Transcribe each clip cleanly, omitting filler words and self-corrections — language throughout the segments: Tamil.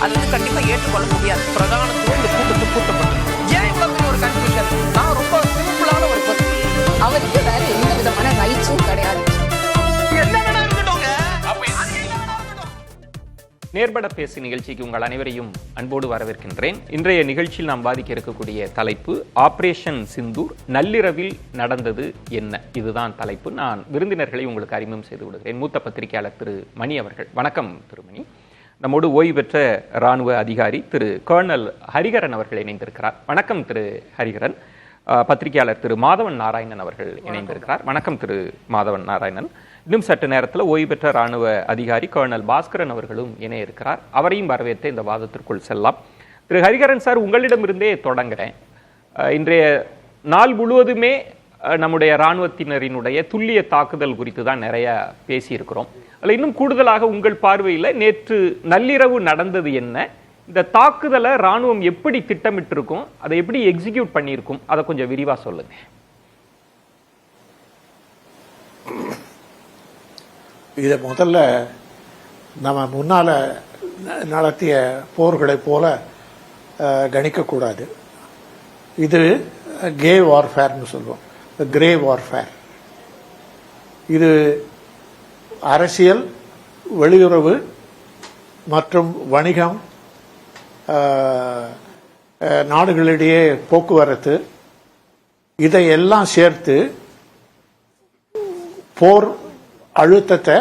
அது கண்டிப்பா ஏற்றுக்கொள்ள முடியாது. பிரதானத்துவம் இந்த கூட்டத்துக்கு கூட்டப்பட்டது. ஏன் இவ்வளவு பெரிய ஒரு கன்ஃபியூஷன்? நான் ரொம்ப சிம்பிளான ஒரு பர்சன். அவருக்கு வேற எந்த விதமான ரைட்ஸும் கிடையாது. நேர்பட பேசி நிகழ்ச்சிக்கு உங்கள் அனைவரையும் அன்போடு வரவேற்கின்றேன். இன்றைய நிகழ்ச்சியில் நாம் பாதிக்க இருக்கக்கூடிய தலைப்பு ஆபரேஷன் சிந்தூர் நள்ளிரவில் நடந்தது என்ன, இதுதான் தலைப்பு. நான் விருந்தினர்களை உங்களுக்கு அறிமுகம் செய்து விடுகிறேன். மூத்த பத்திரிகையாளர் திரு மணி அவர்கள். வணக்கம் திரு மணி. நம்மோடு ஓய்வு பெற்ற இராணுவ அதிகாரி திரு கர்னல் ஹரிகரன் அவர்கள் இணைந்திருக்கிறார். வணக்கம் திரு ஹரிகரன். பத்திரிகையாளர் திரு மாதவன் நாராயணன் அவர்கள் இணைந்திருக்கிறார். வணக்கம் திரு மாதவன் நாராயணன். இன்னும் சற்று நேரத்தில் ஓய்வு பெற்ற இராணுவ அதிகாரி கர்னல் பாஸ்கரன் அவர்களும் இணைய இருக்கிறார். அவரையும் வரவேற்று இந்த வாதத்திற்குள் செல்லலாம். திரு ஹரிகரன் சார், உங்களிடமிருந்தே தொடங்குறேன். இன்றைய நாள் முழுவதுமே நம்முடைய இராணுவத்தினரினுடைய துல்லிய தாக்குதல் குறித்து தான் நிறைய பேசியிருக்கிறோம். அதில் இன்னும் கூடுதலாக உங்கள் பார்வையில் நேற்று நள்ளிரவு நடந்தது என்ன, இந்த தாக்குதலை இராணுவம் எப்படி திட்டமிட்டிருக்கும், அதை எப்படி எக்ஸிக்யூட் பண்ணியிருக்கும், அதை கொஞ்சம் விரிவாக சொல்லுங்க. இதை முதல்ல நம்ம முன்னால் நடத்திய போர்களைப் போல கணிக்கக்கூடாது. இது கே வார்ஃபேர்னு சொல்லுவோம், கிரே வார்ஃபேர். இது அரசியல், வெளியுறவு மற்றும் வணிகம், நாடுகளிடையே போக்குவரத்து, இதையெல்லாம் சேர்த்து போர் அழுத்தத்தை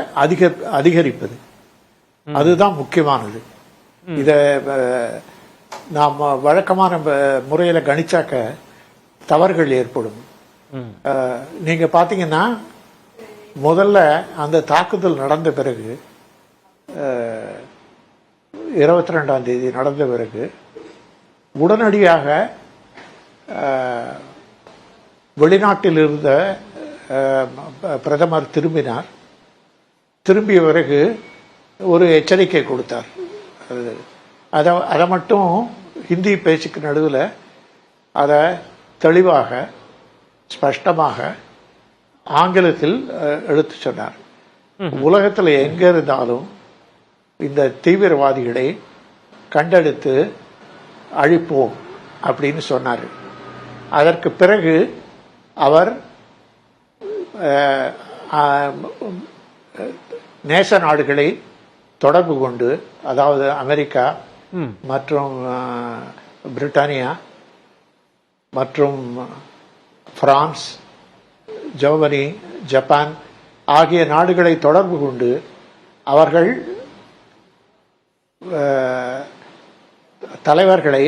அதிகரிப்பது, அதுதான் முக்கியமானது. இத நாம் வழக்கமான முறையில் கணிச்சாக்க தவறுகள் ஏற்படும். நீங்க பாத்தீங்கன்னா முதல்ல அந்த தாக்குதல் நடந்த பிறகு 22ஆம் தேதி நடந்த பிறகு உடனடியாக வெளிநாட்டில் இருந்த பிரதமர் திரும்பிய பிறகு ஒரு எச்சரிக்கை கொடுத்தார். அதை மட்டும் ஹிந்தி பேச்சுக்கு நடுவில் அதை தெளிவாக ஸ்பஷ்டமாக ஆங்கிலத்தில் எடுத்து சொன்னார். உலகத்தில் எங்க இருந்தாலும் இந்த தீவிரவாதிகளை கண்டெடுத்து அழிப்போம் அப்படின்னு சொன்னார். அதற்கு பிறகு அவர் நேச நாடுகளை தொடர்பு கொண்டு, அதாவது அமெரிக்கா மற்றும் பிரிட்டானியா மற்றும் பிரான்ஸ், ஜெர்மனி, ஜப்பான் ஆகிய நாடுகளை தொடர்பு கொண்டு அவர்கள் தலைவர்களை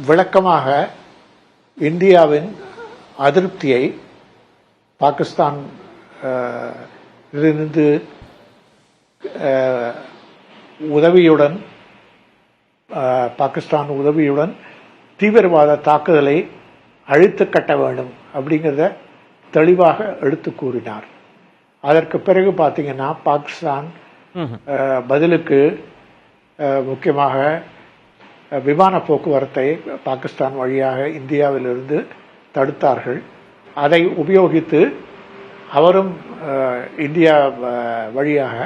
விளக்கமாக இந்தியாவின் அதிருப்தியை பாகிஸ்தான் இருந்து உதவியுடன் பாகிஸ்தான் உதவியுடன் தீவிரவாத தாக்குதலை அழித்து கட்ட வேண்டும் அப்படிங்கிறத தெளிவாக எடுத்து கூறினார். அதற்கு பிறகு பார்த்தீங்கன்னா பாகிஸ்தான் பதிலுக்கு முக்கியமாக விமான போக்குவரத்தை பாகிஸ்தான் வழியாக இந்தியாவிலிருந்து தடுத்தார்கள். அதை உபயோகித்து அவரும் இந்தியா வழியாக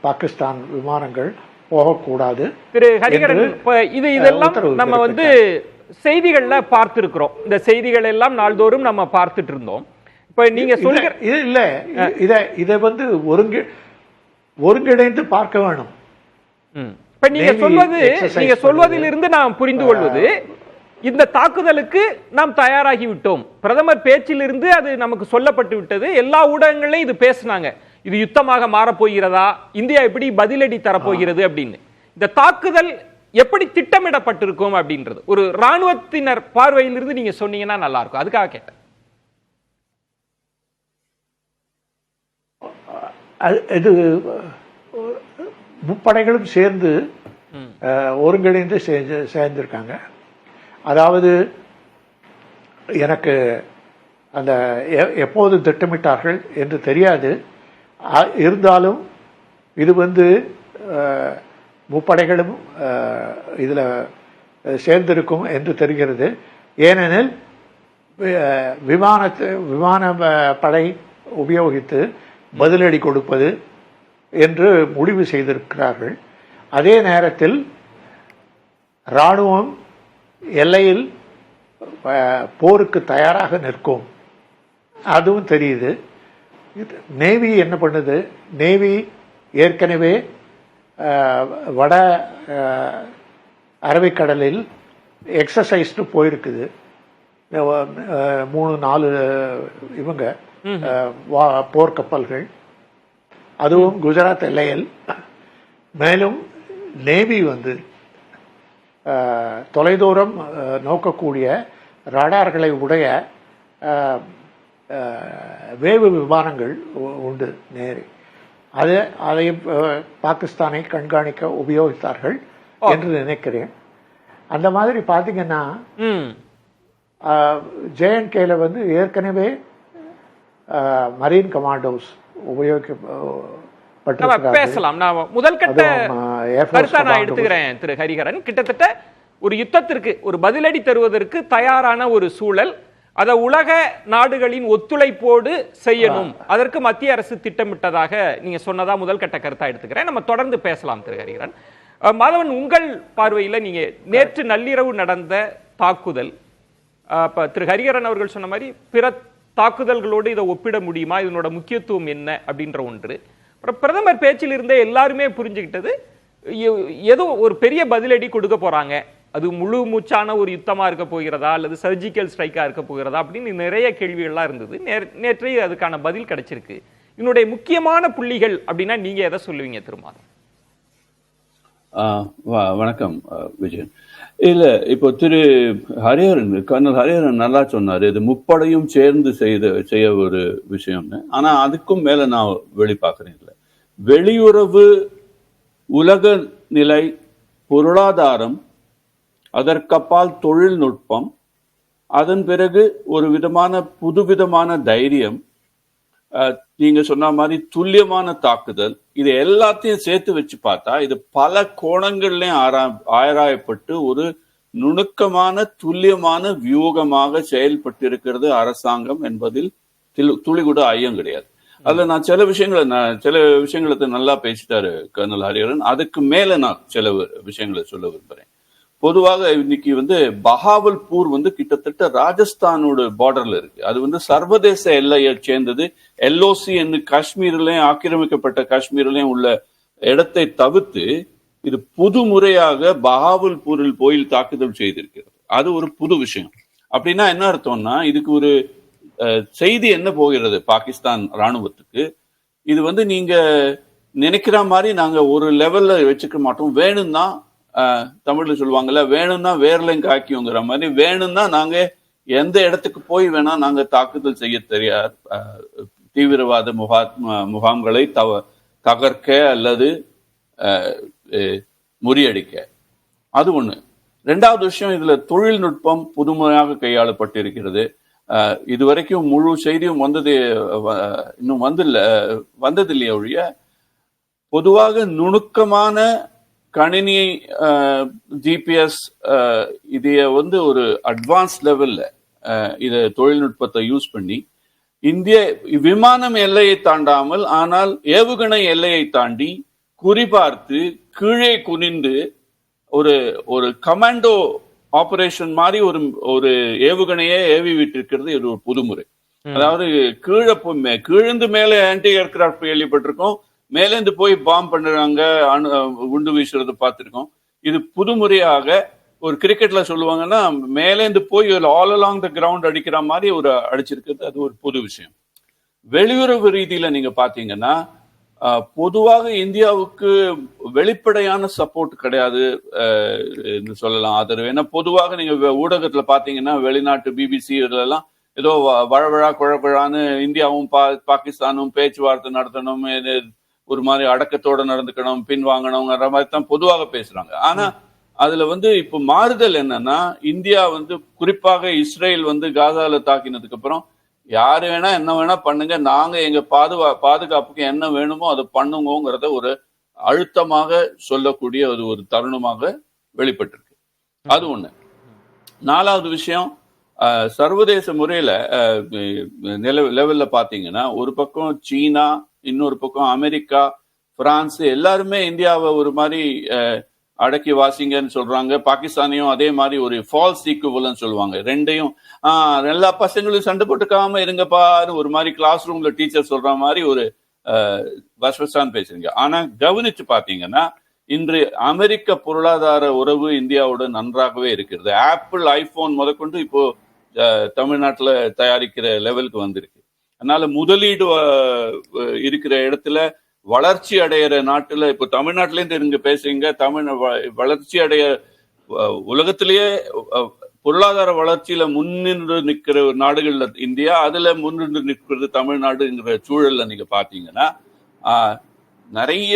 பாகிஸ்தான் விமானங்கள் போகக்கூடாது. திரு ஹரிகரன், இதெல்லாம் நம்ம செய்திகள்ல பார்த்திருக்கிறோம். இந்த செய்திகள் எல்லாம் நாள்தோறும் நம்ம பார்த்துட்டு இருந்தோம். இப்ப நீங்க சொல்லுங்க, இல்ல இதை ஒருங்கிணைந்து பார்க்க வேணும். இப்ப நீங்க சொல்வதிலிருந்து நாம் புரிந்து கொள்வது, இந்த தாக்குதலுக்கு நாம் தயாராகி விட்டோம். பிரதமர் பேச்சிலிருந்து அது நமக்கு சொல்லப்பட்டு விட்டது. எல்லா ஊடகங்களையும் இது பேசினாங்க. இது யுத்தமாக மாறப்போகிறதா, இந்தியா எப்படி பதிலடி தரப்போகிறது அப்படின்னு. இந்த தாக்குதல் எப்படி திட்டமிடப்பட்டிருக்கும் அப்படின்றது ஒரு ராணுவத்தினர் பார்வையிலிருந்து நீங்க சொன்னீங்கன்னா நல்லா இருக்கும். அதுக்காக கேட்டேன். இது முப்படைகளும் சேர்ந்து ஒருங்கிணைந்து சேர்ந்திருக்காங்க. அதாவது எனக்கு அந்த எப்போது திட்டமிட்டார்கள் என்று தெரியாது. இருந்தாலும் இது முப்படைகளும் இதுல சேர்ந்திருக்கும் என்று தெரிகிறது. ஏனெனில் விமான படை உபயோகித்து பதிலடி கொடுப்பது என்று முடிவு செய்திருக்கிறார்கள். அதே நேரத்தில் இராணுவம் எல்லையில் போருக்கு தயாராக நிற்கும், அதுவும் தெரியுது. நேவி என்ன பண்ணுது? நேவி ஏற்கனவே வட அரபிக்கடலில் எக்ஸசைஸ்டு போயிருக்குது. 3-4 இவங்க போர்க்கப்பல்கள், அதுவும் குஜராத் எல்லையில். மேலும் நேவி வந்து தொலைதூரம் நோக்கக்கூடிய ரடார்களை உடைய வேவு விமானங்கள் உண்டு நேரே. அதை பாகிஸ்தானை கண்காணிக்க உபயோகித்தார்கள் என்று நினைக்கிறேன். அந்த மாதிரி பார்த்தீங்கன்னா JNKல வந்து ஏற்கனவே மரீன் கமாண்டோஸ் பேசலாம். நான் முதல் கட்ட கருத்தா நான் எடுத்துக்கிறேன் திரு ஹரிஹரன். கிட்டத்தட்ட ஒரு யுத்தத்திற்கு ஒரு பதிலடி தருவதற்கு தயாரான ஒரு சூழல், அதை உலக நாடுகளின் ஒத்துழைப்போடு செய்யணும், அதற்கு மத்திய அரசு திட்டமிட்டதாக நீங்க சொன்னதா முதல் கட்ட கருத்தா எடுத்துக்கிறேன். நம்ம தொடர்ந்து பேசலாம் திரு ஹரிஹரன். மாதவன், உங்கள் பார்வையில் நீங்க நேற்று நள்ளிரவு நடந்த தாக்குதல், திரு ஹரிஹரன் அவர்கள் சொன்ன மாதிரி பிற தாக்குதல்களோடு இதை ஒப்பிட முடியுமா, இதனோட முக்கியத்துவம் என்ன அப்படின்ற ஒன்று. பிரதமர் பேச்சில் இருந்தே எல்லாருமே புரிஞ்சுக்கிட்டது ஏதோ ஒரு பெரிய பதிலடி கொடுக்க போறாங்க, அது முழு மூச்சான ஒரு யுத்தமா இருக்க போகிறதா அல்லது சர்ஜிக்கல் ஸ்ட்ரைக்கா இருக்க போகிறதா அப்படின்னு நிறைய கேள்விகள்லாம் இருந்தது. நேற்றைய அதுக்கான பதில் கிடைச்சிருக்கு. இதனுடைய முக்கியமான புள்ளிகள் அப்படின்னா நீங்க எதை சொல்லுவீங்க திருமாதம்? வணக்கம் விஜயன். இல்ல, இப்போ திரு ஹரிஹரன், கர்னல் ஹரிஹரன் நல்லா சொன்னாரு, இது முப்படையும் சேர்ந்து செய்ய ஒரு விஷயம்னு. ஆனா அதுக்கும் மேல நான் வெளிப்பாக்குறேன். இல்ல, வெளியுறவு, உலக நிலை, பொருளாதாரம், அதற்கப்பால் தொழில்நுட்பம், அதன் பிறகு ஒரு விதமான புதுவிதமான தைரியம், நீங்க சொன்ன மாதிரி துல்லியமான தாக்குதல், இது எல்லாத்தையும் சேர்த்து வச்சு பார்த்தா இது பல கோணங்கள்லயும் ஆராயப்பட்டு ஒரு நுணுக்கமான துல்லியமான வியூகமாக செயல்பட்டு இருக்கிறது அரசாங்கம் என்பதில் துளி கூட ஐயம் கிடையாது. அதுல நான் சில விஷயங்களை நல்லா பேசிட்டாரு கர்னல் ஹரிஹரன். அதுக்கு மேல நான் சில விஷயங்களை சொல்ல விரும்புறேன். பொதுவாக இன்னைக்கு வந்து பஹாவல்பூர் வந்து கிட்டத்தட்ட ராஜஸ்தானோட பார்டர்ல இருக்கு. அது வந்து சர்வதேச எல்லையை சேர்ந்தது. LOC என்று காஷ்மீர்லயும் ஆக்கிரமிக்கப்பட்ட காஷ்மீர்லயும் உள்ள இடத்தை தவிர்த்து இது புது முறையாக பஹாவல்பூரில் போய் தாக்குதல் செய்திருக்கிறது. அது ஒரு புது விஷயம். அப்படின்னா என்ன அர்த்தம்னா, இதுக்கு ஒரு செய்தி என்ன போகிறது பாகிஸ்தான் ராணுவத்துக்கு, இது வந்து நீங்க நினைக்கிற மாதிரி நாங்க ஒரு லெவல்ல வச்சுக்க மாட்டோம், வேணும்னா தமிழ்ல சொல்லுவாங்கல்ல, வேணும்னா வேர்லையும் காக்கியோங்கிற மாதிரி, வேணும்னா நாங்க எந்த இடத்துக்கு போய் வேணா நாங்க தாக்குதல் செய்ய தெரியாது, தீவிரவாத முகாம்களை தகர்க்க அல்லது முறியடிக்க. அது ஒண்ணு. ரெண்டாவது விஷயம், இதுல தொழில்நுட்பம் புதுமையாக கையாளப்பட்டிருக்கிறது. இதுவரைக்கும் முழு செய்தியும் இன்னும் வந்ததில்லையே ஒழிய, பொதுவாக நுணுக்கமான கணினி GPS இதைய வந்து ஒரு அட்வான்ஸ் லெவல்ல இத தொழில்நுட்பத்தை யூஸ் பண்ணி இந்திய விமானம் எல்லையை தாண்டாமல் ஆனால் ஏவுகணை எல்லையை தாண்டி குறிபார்த்து கீழே குனிந்து ஒரு கமாண்டோ ஆபரேஷன் மாதிரி ஒரு ஏவுகணையே ஏவி விட்டிருக்கிறது. இது ஒரு புதுமுறை. அதாவது கீழந்து மேலே ஆன்டி ஏர்கிராஃப்ட் கேள்விப்பட்டிருக்கோம், மேலேந்து போய் பாம்பு பண்ணுறாங்க, குண்டு வீசுறது பார்த்துருக்கோம். இது புதுமுறையாக ஒரு கிரிக்கெட்ல சொல்லுவாங்கன்னா மேலேந்து போய் ஆல் அலாங் த கிரவுண்ட் அடிக்கிற மாதிரி ஒரு அடிச்சிருக்கிறது. அது ஒரு புது விஷயம். வெளியுறவு ரீதியில நீங்க பாத்தீங்கன்னா பொதுவாக இந்தியாவுக்கு வெளிப்படையான சப்போர்ட் கிடையாது சொல்லலாம், ஆதரவு. ஏன்னா பொதுவாக நீங்க ஊடகத்துல பாத்தீங்கன்னா வெளிநாட்டு BBC இதெல்லாம் ஏதோ வழவழா குழப்பழான்னு இந்தியாவும் பாகிஸ்தானும் பேச்சுவார்த்தை நடத்தணும், ஒரு மாதிரி அடக்கத்தோட நடந்துக்கணும், பின்வாங்கணுங்கிற மாதிரி தான் பொதுவாக பேசுறாங்க. ஆனா அதுல வந்து இப்ப மாறுதல் என்னன்னா, இந்தியா வந்து குறிப்பாக இஸ்ரேல் வந்து காசால தாக்கினதுக்கு அப்புறம் யாரு வேணா என்ன வேணா பண்ணுங்க, நாங்க எங்க பாதுகாப்புக்கு என்ன வேணுமோ அதை பண்ணுங்கிறத ஒரு அழுத்தமாக சொல்லக்கூடிய ஒரு தருணமாக வெளிப்பட்டிருக்கு. அது ஒண்ணு. நாலாவது விஷயம், சர்வதேச முறையில லெவல்ல பாத்தீங்கன்னா ஒரு பக்கம் சீனா, இன்னொரு பக்கம் அமெரிக்கா, பிரான்ஸ் எல்லாருமே இந்தியாவை ஒரு மாதிரி அடக்கி வாசிங்கன்னு சொல்றாங்க. பாகிஸ்தானையும் அதே மாதிரி ஒரு ஃபால்ஸ் ஈக்குவல்னு சொல்லுவாங்க. ரெண்டையும் எல்லா பசங்களும் சண்டை போட்டுக்காம இருங்கப்பான்னு ஒரு மாதிரி கிளாஸ் ரூம்ல டீச்சர் சொல்ற மாதிரி ஒரு வசவசான் பேசுறீங்க. ஆனா கவனிச்சு பாத்தீங்கன்னா இன்று அமெரிக்க பொருளாதார உறவு இந்தியாவோட நன்றாகவே இருக்கிறது. ஆப்பிள், ஐபோன் முதற்கொண்டு இப்போ தமிழ்நாட்டுல தயாரிக்கிற லெவலுக்கு வந்திருக்கு. அதனால முதலீடு இருக்கிற இடத்துல வளர்ச்சி அடைகிற நாட்டுல இப்போ தமிழ்நாட்டில இருந்து இங்க பேசுறீங்க. வளர்ச்சி அடைய உலகத்திலேயே பொருளாதார வளர்ச்சியில முன்னின்று நிற்கிற நாடுகள்ல இந்தியா, அதுல முன்னின்று நிற்கிறது தமிழ்நாடுங்கிற சூழல்ல நீங்க பாத்தீங்கன்னா நிறைய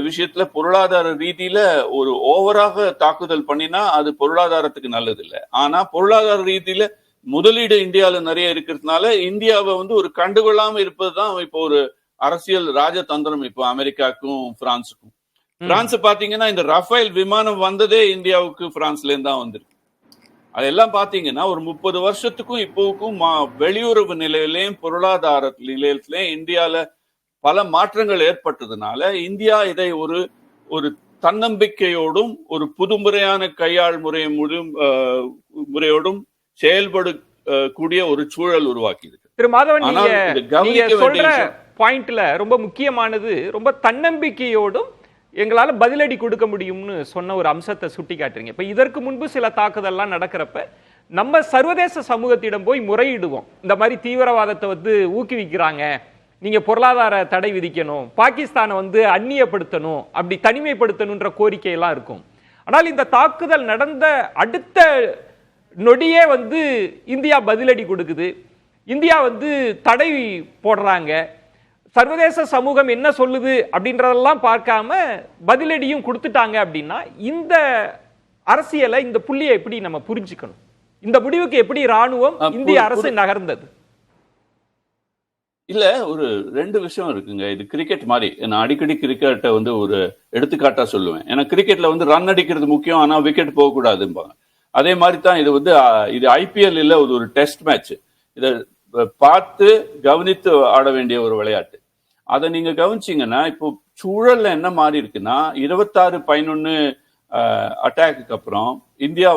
விஷயத்துல பொருளாதார ரீதியில ஒரு ஓவராக தாக்குதல் பண்ணினா அது பொருளாதாரத்துக்கு நல்லது இல்லை. ஆனா பொருளாதார ரீதியில முதலீடு இந்தியாவில நிறைய இருக்கிறதுனால இந்தியாவை ஒரு கண்டுகொள்ளாம இருப்பதுதான் இப்போ ஒரு அரசியல் ராஜதந்திரம் இப்போ அமெரிக்காவுக்கும் பிரான்ஸுக்கும். பிரான்ஸ் பாத்தீங்கன்னா இந்த ரஃபேல் விமானம் வந்ததே இந்தியாவுக்கு பிரான்ஸ்ல இருந்து தான் வந்திருக்கு. அதெல்லாம் பாத்தீங்கன்னா ஒரு 30 வருஷத்துக்கும் இப்போவுக்கும் வெளியுறவு நிலையிலையும் பொருளாதார நிலையத்திலையும் இந்தியால பல மாற்றங்கள் ஏற்பட்டதுனால இந்தியா இதை ஒரு தன்னம்பிக்கையோடும் ஒரு புதுமுறையான கையாள் முறையோடும் செயல்படக்கூடிய ஒரு சூழல் உருவாக்கி இருக்கு. திரு மாதவன், நீங்க சொல்ற பாயிண்ட்ல ரொம்ப முக்கியமானது, ரொம்ப தன்னம்பிக்கையோடும் எங்களால பதிலடி கொடுக்க முடியும்னு சொன்ன ஒரு அம்சத்தை சுட்டி காட்டுறீங்க. இப்ப இதற்கு முன்பு சில தாக்குதல்லாம் நடக்கிறப்ப நம்ம சர்வதேச சமூகத்திடம் போய் முறையிடுவோம். இந்த மாதிரி தீவிரவாதத்தை ஊக்குவிக்கிறாங்க, நீங்க பொருளாதார தடை விதிக்கணும், பாகிஸ்தானை அந்நியப்படுத்தணும், அப்படி தனிமைப்படுத்தணும்ன்ற கோரிக்கை எல்லாம் இருக்கும். ஆனால் இந்த தாக்குதல் நடந்த அடுத்த நொடியே இந்தியா பதிலடி கொடுக்குது. இந்தியா தடை போடுறாங்க. சர்வதேச சமூகம் என்ன சொல்லுது அப்படின்றதெல்லாம் பார்க்காம பதிலடியும் கொடுத்துட்டாங்க. அப்படின்னா இந்த அரசியலை, இந்த புள்ளியை எப்படி நம்ம புரிஞ்சுக்கணும்? இந்த முடிவுக்கு எப்படி ராணுவம், இந்திய அரசு நகர்ந்தது? இல்ல, ஒரு 2 விஷயம் இருக்குங்க. இது கிரிக்கெட் மாதிரி. நான் அடிக்கடி கிரிக்கெட்டை ஒரு எடுத்துக்காட்டா சொல்லுவேன். ஏன்னா கிரிக்கெட்ல ரன் அடிக்கிறது முக்கியம், ஆனா விக்கெட் போகக்கூடாதும்பாங்க. அதே மாதிரி தான் இது இது ஐபிஎல் இல்ல, ஒரு டெஸ்ட் மேட்ச். இதை பார்த்து கவனித்து ஆட வேண்டிய ஒரு விளையாட்டு. அதை நீங்க கவனிச்சீங்கன்னா இப்போ சூழல்ல என்ன மாறி இருக்குன்னா 26-11 அட்டாக்கு அப்புறம் இந்தியா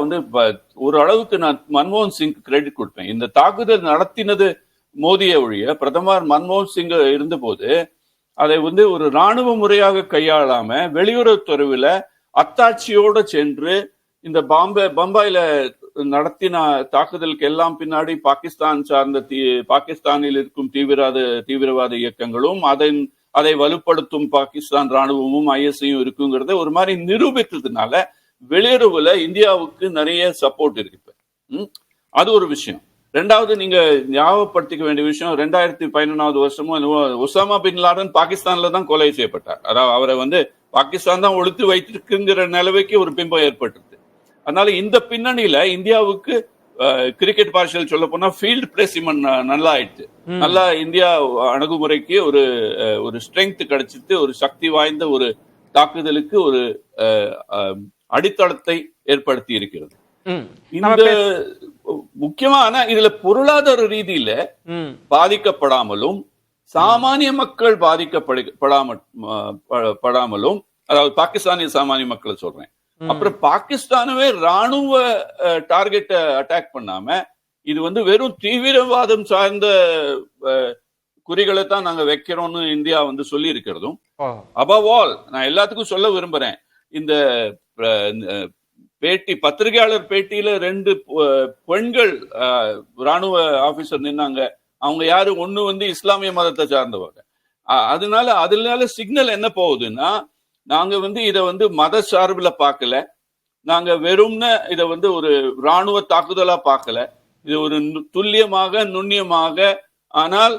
ஓரளவுக்கு நான் மன்மோகன் சிங் கிரெடிட் கொடுப்பேன். இந்த தாக்குதல் நடத்தினது மோடியை ஒழிய பிரதமர் மன்மோகன் சிங் இருந்த போது அதை ஒரு ராணுவ முறையாக கையாளாம வெளியுறவுத்துறையில அத்தாட்சியோட சென்று இந்த பம்பாயில நடத்தின தாக்குதலுக்கு எல்லாம் பின்னாடி பாகிஸ்தான் சார்ந்த பாகிஸ்தானில் இருக்கும் தீவிரவாத இயக்கங்களும் அதை வலுப்படுத்தும் பாகிஸ்தான் ராணுவமும் ஐஎஸ்ஐயும் இருக்குங்கிறத ஒரு மாதிரி நிரூபித்ததுனால வெளியுறவுல இந்தியாவுக்கு நிறைய சப்போர்ட் இருக்கு. அது ஒரு விஷயம். 2வது நீங்க ஞாபகப்படுத்திக்க வேண்டிய விஷயம், 2011 வருஷமும் ஒசாமா பின் லாடன் பாகிஸ்தான்ல தான் கொலை செய்யப்பட்டார். அதாவது அவரை பாகிஸ்தான் தான் ஒழித்து வைத்திருக்குங்கிற நிலவைக்கு ஒரு பிம்பம் ஏற்பட்டது. அதனால இந்த பின்னணியில இந்தியாவுக்கு கிரிக்கெட் பாஷையில் சொல்ல போனா ஃபீல்ட் பிளேஸ்மென்ட் நல்லா ஆயிடுச்சு. நல்லா இந்தியா அணுகுமுறைக்கு ஒரு ஸ்ட்ரென்த் கிடைச்சிட்டு ஒரு சக்தி வாய்ந்த ஒரு தாக்குதலுக்கு ஒரு அடித்தளத்தை ஏற்படுத்தி இருக்கிறது. இந்த முக்கியமான இதுல பொருளாதார ரீதியில பாதிக்கப்படாமலும் சாமானிய மக்கள் பாதிக்கப்படாமலும், அதாவது பாகிஸ்தானிய சாமானிய மக்களை சொல்றேன். அப்புறம் பாகிஸ்தானவே ராணுவ டார்கெட்டை அட்டாக் பண்ணாம இது வெறும் தீவிரவாதம் சார்ந்த குறிகளை தான் நாங்க வைக்கிறோம்னு இந்தியா சொல்லி இருக்கிறதும், அபவ் ஆல் நான் எல்லாத்துக்கும் சொல்ல விரும்புறேன். இந்த பத்திரிகையாளர் பேட்டியில 2 பெண்கள் ராணுவ ஆபீசர் நின்னாங்க. அவங்க யாரு? ஒண்ணு இஸ்லாமிய மதத்தை சார்ந்தவங்க. அதனால சிக்னல் என்ன போகுதுன்னா, நாங்க இதை மத சார்பில் பார்க்கல, நாங்க வெறும்னு இதை ஒரு ராணுவ தாக்குதலா பார்க்கல. இது ஒரு துல்லியமாக நுண்ணியமாக ஆனால்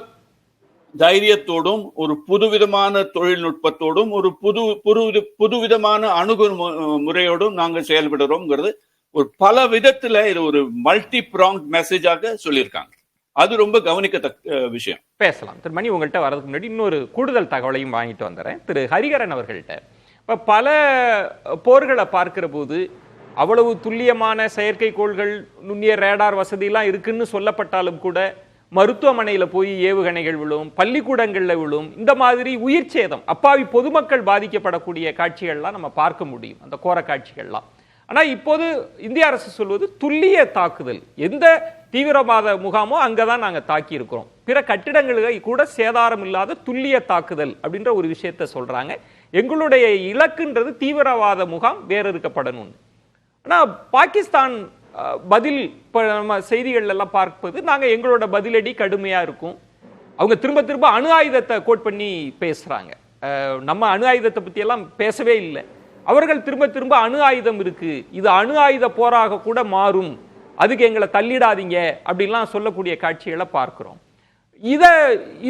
தைரியத்தோடும் ஒரு புதுவிதமான தொழில்நுட்பத்தோடும் ஒரு புதுவிதமான அணுகுமுறையோடும் நாங்கள் செயல்படுறோம்ங்கிறது ஒரு பல விதத்துல இது ஒரு மல்டி ப்ராங்க் மெசேஜாக சொல்லியிருக்காங்க. அது ரொம்ப கவனிக்கத்தக்க விஷயம். பேசலாம். திரு மணி, உங்கள்கிட்ட வரதுக்கு முன்னாடி இன்னொரு கூடுதல் தகவலையும் வாங்கிட்டு வந்துடுறேன். திரு ஹரிகரன் அவர்கள்ட்ட இப்போ பல போர்களை பார்க்கிற போது அவ்வளவு துல்லியமான செயற்கைக்கோள்கள், நுண்ணிய ரேடார் வசதியெல்லாம் இருக்குன்னு சொல்லப்பட்டாலும் கூட மருத்துவமனையில போய் ஏவுகணைகள் விழும், பள்ளிக்கூடங்கள்ல விழும், இந்த மாதிரி உயிர் சேதம், அப்பாவி பொதுமக்கள் பாதிக்கப்படக்கூடிய காட்சிகள்லாம் நம்ம பார்க்க முடியும், அந்த கோர காட்சிகள்லாம். ஆனா இப்போது இந்திய அரசு சொல்வது துல்லிய தாக்குதல், எந்த தீவிரவாத முகாமோ அங்கதான் நாங்க தாக்கி இருக்கிறோம், பிற கட்டிடங்களுக்கு கூட சேதாரம் இல்லாத துல்லிய தாக்குதல் அப்படின்ற ஒரு விஷயத்த சொல்றாங்க. எங்களுடைய இலக்குன்றது தீவிரவாத முகாம் வேற இருக்கப்படணும். ஆனா பாகிஸ்தான் பதில் நம்ம செய்திகள் எல்லாம் பார்ப்பது, நாங்க எங்களோட பதிலடி கடுமையா இருக்கும். அவங்க திரும்ப திரும்ப அணு ஆயுதத்தை கோட் பண்ணி பேசுறாங்க. நம்ம அணு ஆயுதத்தை பத்தி எல்லாம் பேசவே இல்லை. அவர்கள் திரும்ப திரும்ப அணு ஆயுதம் இருக்கு, இது அணு ஆயுத போராக கூட மாறும், அதுக்கு எங்களை தள்ளிடாதீங்க அப்படின்லாம் சொல்லக்கூடிய காட்சிகளை பார்க்கிறோம். இத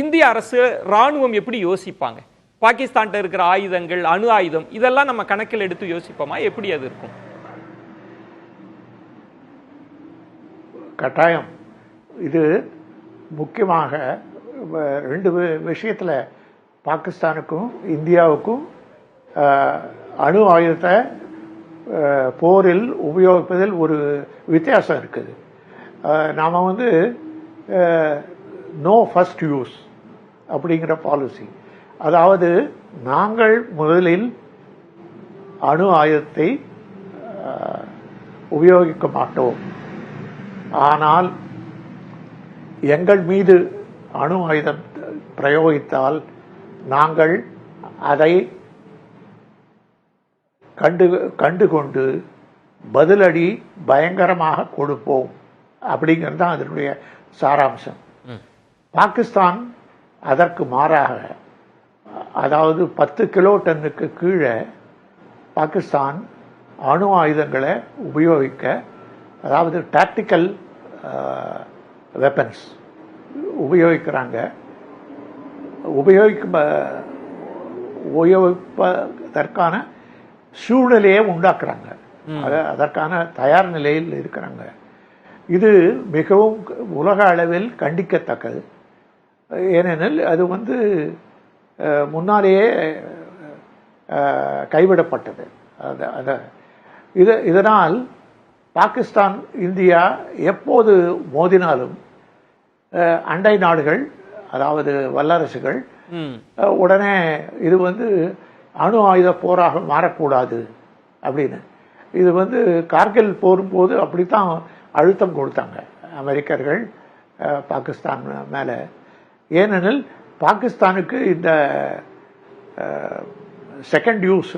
இந்திய அரசு ராணுவம் எப்படி யோசிப்பாங்க? பாகிஸ்தான்கிட்ட இருக்கிற ஆயுதங்கள், அணு ஆயுதம், இதெல்லாம் நம்ம கணக்கில் எடுத்து யோசிப்போமா? எப்படி அது இருக்கும்? கட்டாயம். இது முக்கியமாக ரெண்டு விஷயத்தில் பாகிஸ்தானுக்கும் இந்தியாவுக்கும் அணு ஆயுதத்தை போரில் உபயோகிப்பதில் ஒரு வித்தியாசம் இருக்குது. நாம் நோ ஃபர்ஸ்ட் யூஸ் அப்படிங்கிற பாலிசி, அதாவது நாங்கள் முதலில் அணு ஆயுதத்தை உபயோகிக்க மாட்டோம், ஆனால் எங்கள் மீது அணு ஆயுதம் பிரயோகித்தால் நாங்கள் அதை கண்டுகொண்டு பதிலடி பயங்கரமாக கொடுப்போம் அப்படிங்கிறது தான் அதனுடைய சாராம்சம். பாகிஸ்தான் அதற்கு மாறாக, அதாவது 10 கிலோ டன்னுக்கு கீழே பாகிஸ்தான் அணு ஆயுதங்களை உபயோகிக்க, அதாவது டாக்டிக்கல் வெப்பன்ஸ் உபயோகிக்கிறாங்க. உபயோகிப்பதற்கான சூழ்நிலையை உண்டாக்குறாங்க, அதற்கான தயார் நிலையில் இருக்கிறாங்க. இது மிகவும் உலக அளவில் கண்டிக்கத்தக்கது. ஏனெனில் அது முன்னாலேயே கைவிடப்பட்டது. இதனால் பாகிஸ்தான் இந்தியா எப்போது மோதினாலும் அண்டை நாடுகள், அதாவது வல்லரசுகள், உடனே இது அணு ஆயுத போராக மாறக்கூடாது அப்படின்னு, இது கார்கில் போரும்போது அப்படித்தான் அழுத்தம் கொடுத்தாங்க அமெரிக்கர்கள் பாகிஸ்தான் மேலே. ஏனெனில் பாகிஸ்தானுக்கு இந்த செகண்ட் யூஸ்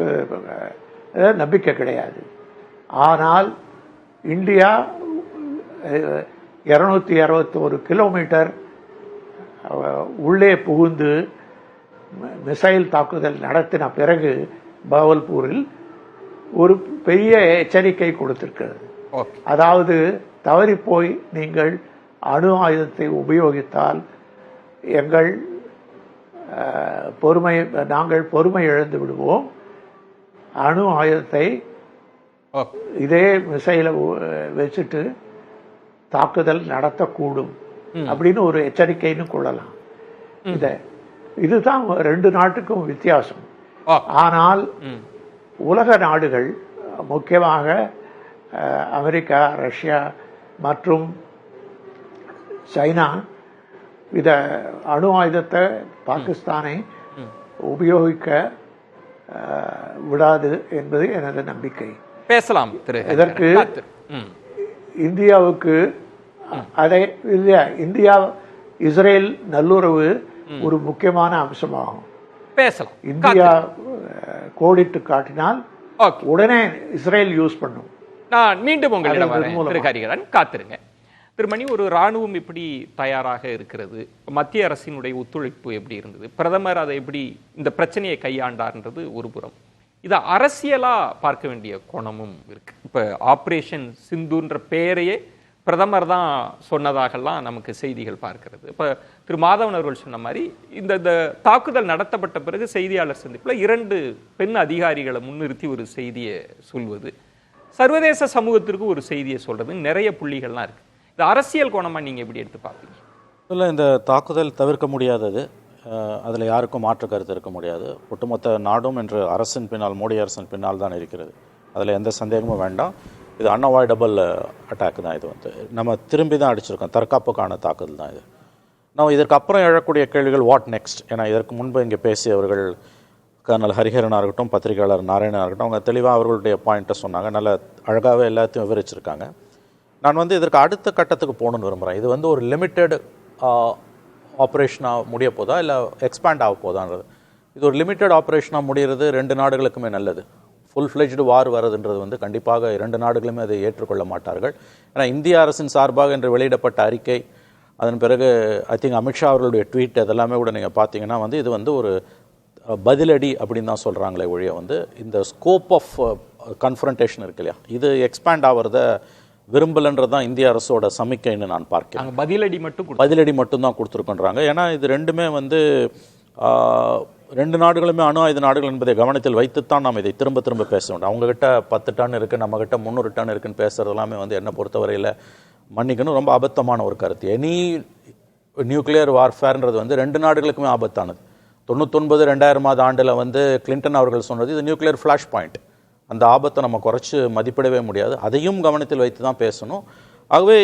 நம்பிக்கை கிடையாது. ஆனால் இந்தியா 261 கிலோமீட்டர் உள்ளே புகுந்து மிசைல் தாக்குதல் நடத்தின பிறகு பாவல்பூரில் ஒரு பெரிய எச்சரிக்கை கொடுத்திருக்கிறது. அதாவது தவறி போய் நீங்கள் அணு ஆயுதத்தை உபயோகித்தால் நாங்கள் பொறுமை இழந்து விடுவோம், அணு ஆயுதத்தை இதே மிசைல வச்சுட்டு தாக்குதல் நடத்தக்கூடும் அப்படின்னு ஒரு எச்சரிக்கைன்னு கொள்ளலாம். இதுதான் ரெண்டு நாட்டுக்கும் வித்தியாசம். ஆனால் உலக நாடுகள், முக்கியமாக அமெரிக்கா, ரஷ்யா மற்றும் சைனா இத அணு ஆயுதத்தை பாகிஸ்தானை உபயோகிக்க விடாது என்பது எனது நம்பிக்கை. பேசலாம். இதற்கு இந்தியாவுக்கு இந்தியா இஸ்ரேல் நல்லுறவு ஒரு முக்கியமான அம்சமாகும். பேசலாம். இந்தியா கோடிட்டு காட்டினால் உடனே இஸ்ரேல் யூஸ் பண்ணும். நான் மீண்டும் உங்களிடம் வரேன் திரு ஹரிஹரன், காத்திருங்க. திருமணி, ஒரு ராணுவம் எப்படி தயாராக இருக்கிறது, மத்திய அரசினுடைய ஒத்துழைப்பு எப்படி இருந்தது, பிரதமர் அதை எப்படி இந்த பிரச்சனையை கையாண்டார்ன்றது ஒரு புறம், இதை அரசியலா பார்க்க வேண்டிய கோணமும் இருக்கு. இப்ப ஆபரேஷன் சிந்துன்ற பெயரையே பிரதமர் தான் சொன்னதாகலாம் நமக்கு செய்திகள் பார்க்கிறது. இப்ப திரு மாதவன் அவர்கள் சொன்ன மாதிரி இந்த தாக்குதல் நடத்தப்பட்ட பிறகு செய்தியாளர் சந்திப்புல 2 பெண் அதிகாரிகளை முன்னிறுத்தி ஒரு செய்தியை சொல்வது, சர்வதேச சமூகத்திற்கு ஒரு செய்தியை சொல்றது, நிறைய புள்ளிகள்லாம் இருக்கு. இந்த அரசியல் கோணமா நீங்க எப்படி எடுத்து பார்ப்பீங்க? இல்லை, இந்த தாக்குதல் தவிர்க்க முடியாதது, அதில் யாருக்கும் மாற்று கருத்து இருக்க முடியாது. ஒட்டுமொத்த நாடும் என்று அரசின் பின்னால், மோடி அரசின் பின்னால் தான் இருக்கிறது, அதில் எந்த சந்தேகமும் வேண்டாம். இது அன்அவாய்டபிள் அட்டாக் தான். இது நம்ம திரும்பி தான் அடிச்சிருக்கோம், தற்காப்புக்கான தாக்குதல் தான் இது. நான் இதற்கு அப்புறம் எழக்கூடிய கேள்விகள் வாட் நெக்ஸ்ட். ஏன்னா இதற்கு முன்பு இங்கே பேசியவர்கள் கர்னல் ஹரிஹரனாக இருக்கட்டும், பத்திரிகையாளர் நாராயணனாக இருக்கட்டும், அவங்க தெளிவாக அவர்களுடைய பாயிண்ட்டை சொன்னாங்க. நல்ல அழகாகவே எல்லாத்தையும் விவரிச்சிருக்காங்க. நான் இதற்கு அடுத்த கட்டத்துக்கு போகணுன்னு விரும்புகிறேன். இது ஒரு லிமிட்டெட் ஆப்ரேஷனாக முடிய போதா இல்லை எக்ஸ்பேண்ட் ஆக போதான்றது. இது ஒரு லிமிட்டெட் ஆப்ரேஷனாக முடிகிறது 2 நாடுகளுக்குமே நல்லது. ஃபுல் ஃப்ளெஜ்டு வார் வருதுன்றது கண்டிப்பாக 2 நாடுகளுமே அதை ஏற்றுக்கொள்ள மாட்டார்கள். ஏன்னா இந்திய அரசின் சார்பாக இன்று வெளியிடப்பட்ட அறிக்கை, அதன் பிறகு ஐ திங்க் அமித்ஷா அவர்களுடைய ட்வீட், அதெல்லாமே கூட நீங்கள் பார்த்தீங்கன்னா இது ஒரு பதிலடி அப்படின்னு தான் சொல்கிறாங்களே ஒழிய இந்த ஸ்கோப் ஆஃப் கன்ஃபரன்டேஷன் இருக்கு இல்லையா, இது எக்ஸ்பேண்ட் ஆகிறத விரும்பலன்றது தான் இந்திய அரசோட சமிக்கைன்னு நான் பார்க்கிறேன். பதிலடி மட்டும்தான் கொடுத்துருக்கோன்றாங்க. ஏன்னா இது ரெண்டுமே 2 நாடுகளுமே அணு ஆயுத நாடுகள் என்பதை கவனத்தில் வைத்துத்தான் நாம் இதை திரும்ப திரும்ப பேச வேண்டும். அவங்ககிட்ட 10 டன் இருக்குது, நம்மகிட்ட 300 டன் இருக்குன்னு பேசுறது எல்லாமே என்னை பொறுத்தவரையில் மன்னிக்கணும், ரொம்ப அபத்தமான ஒரு கருத்து. எனி நியூக்ளியர் வார்ஃபேர்ன்றது 2 நாடுகளுக்குமே ஆபத்தானது. 99-2000 ஆண்டில் கிளின்டன் அவர்கள் சொன்னது இது நியூக்ளியர் ஃப்ளாஷ் பாயிண்ட். அந்த ஆபத்தை நம்ம குறைச்சி மதிப்பிடவே முடியாது. அதையும் கவனத்தில் வைத்து தான் பேசணும். ஆகவே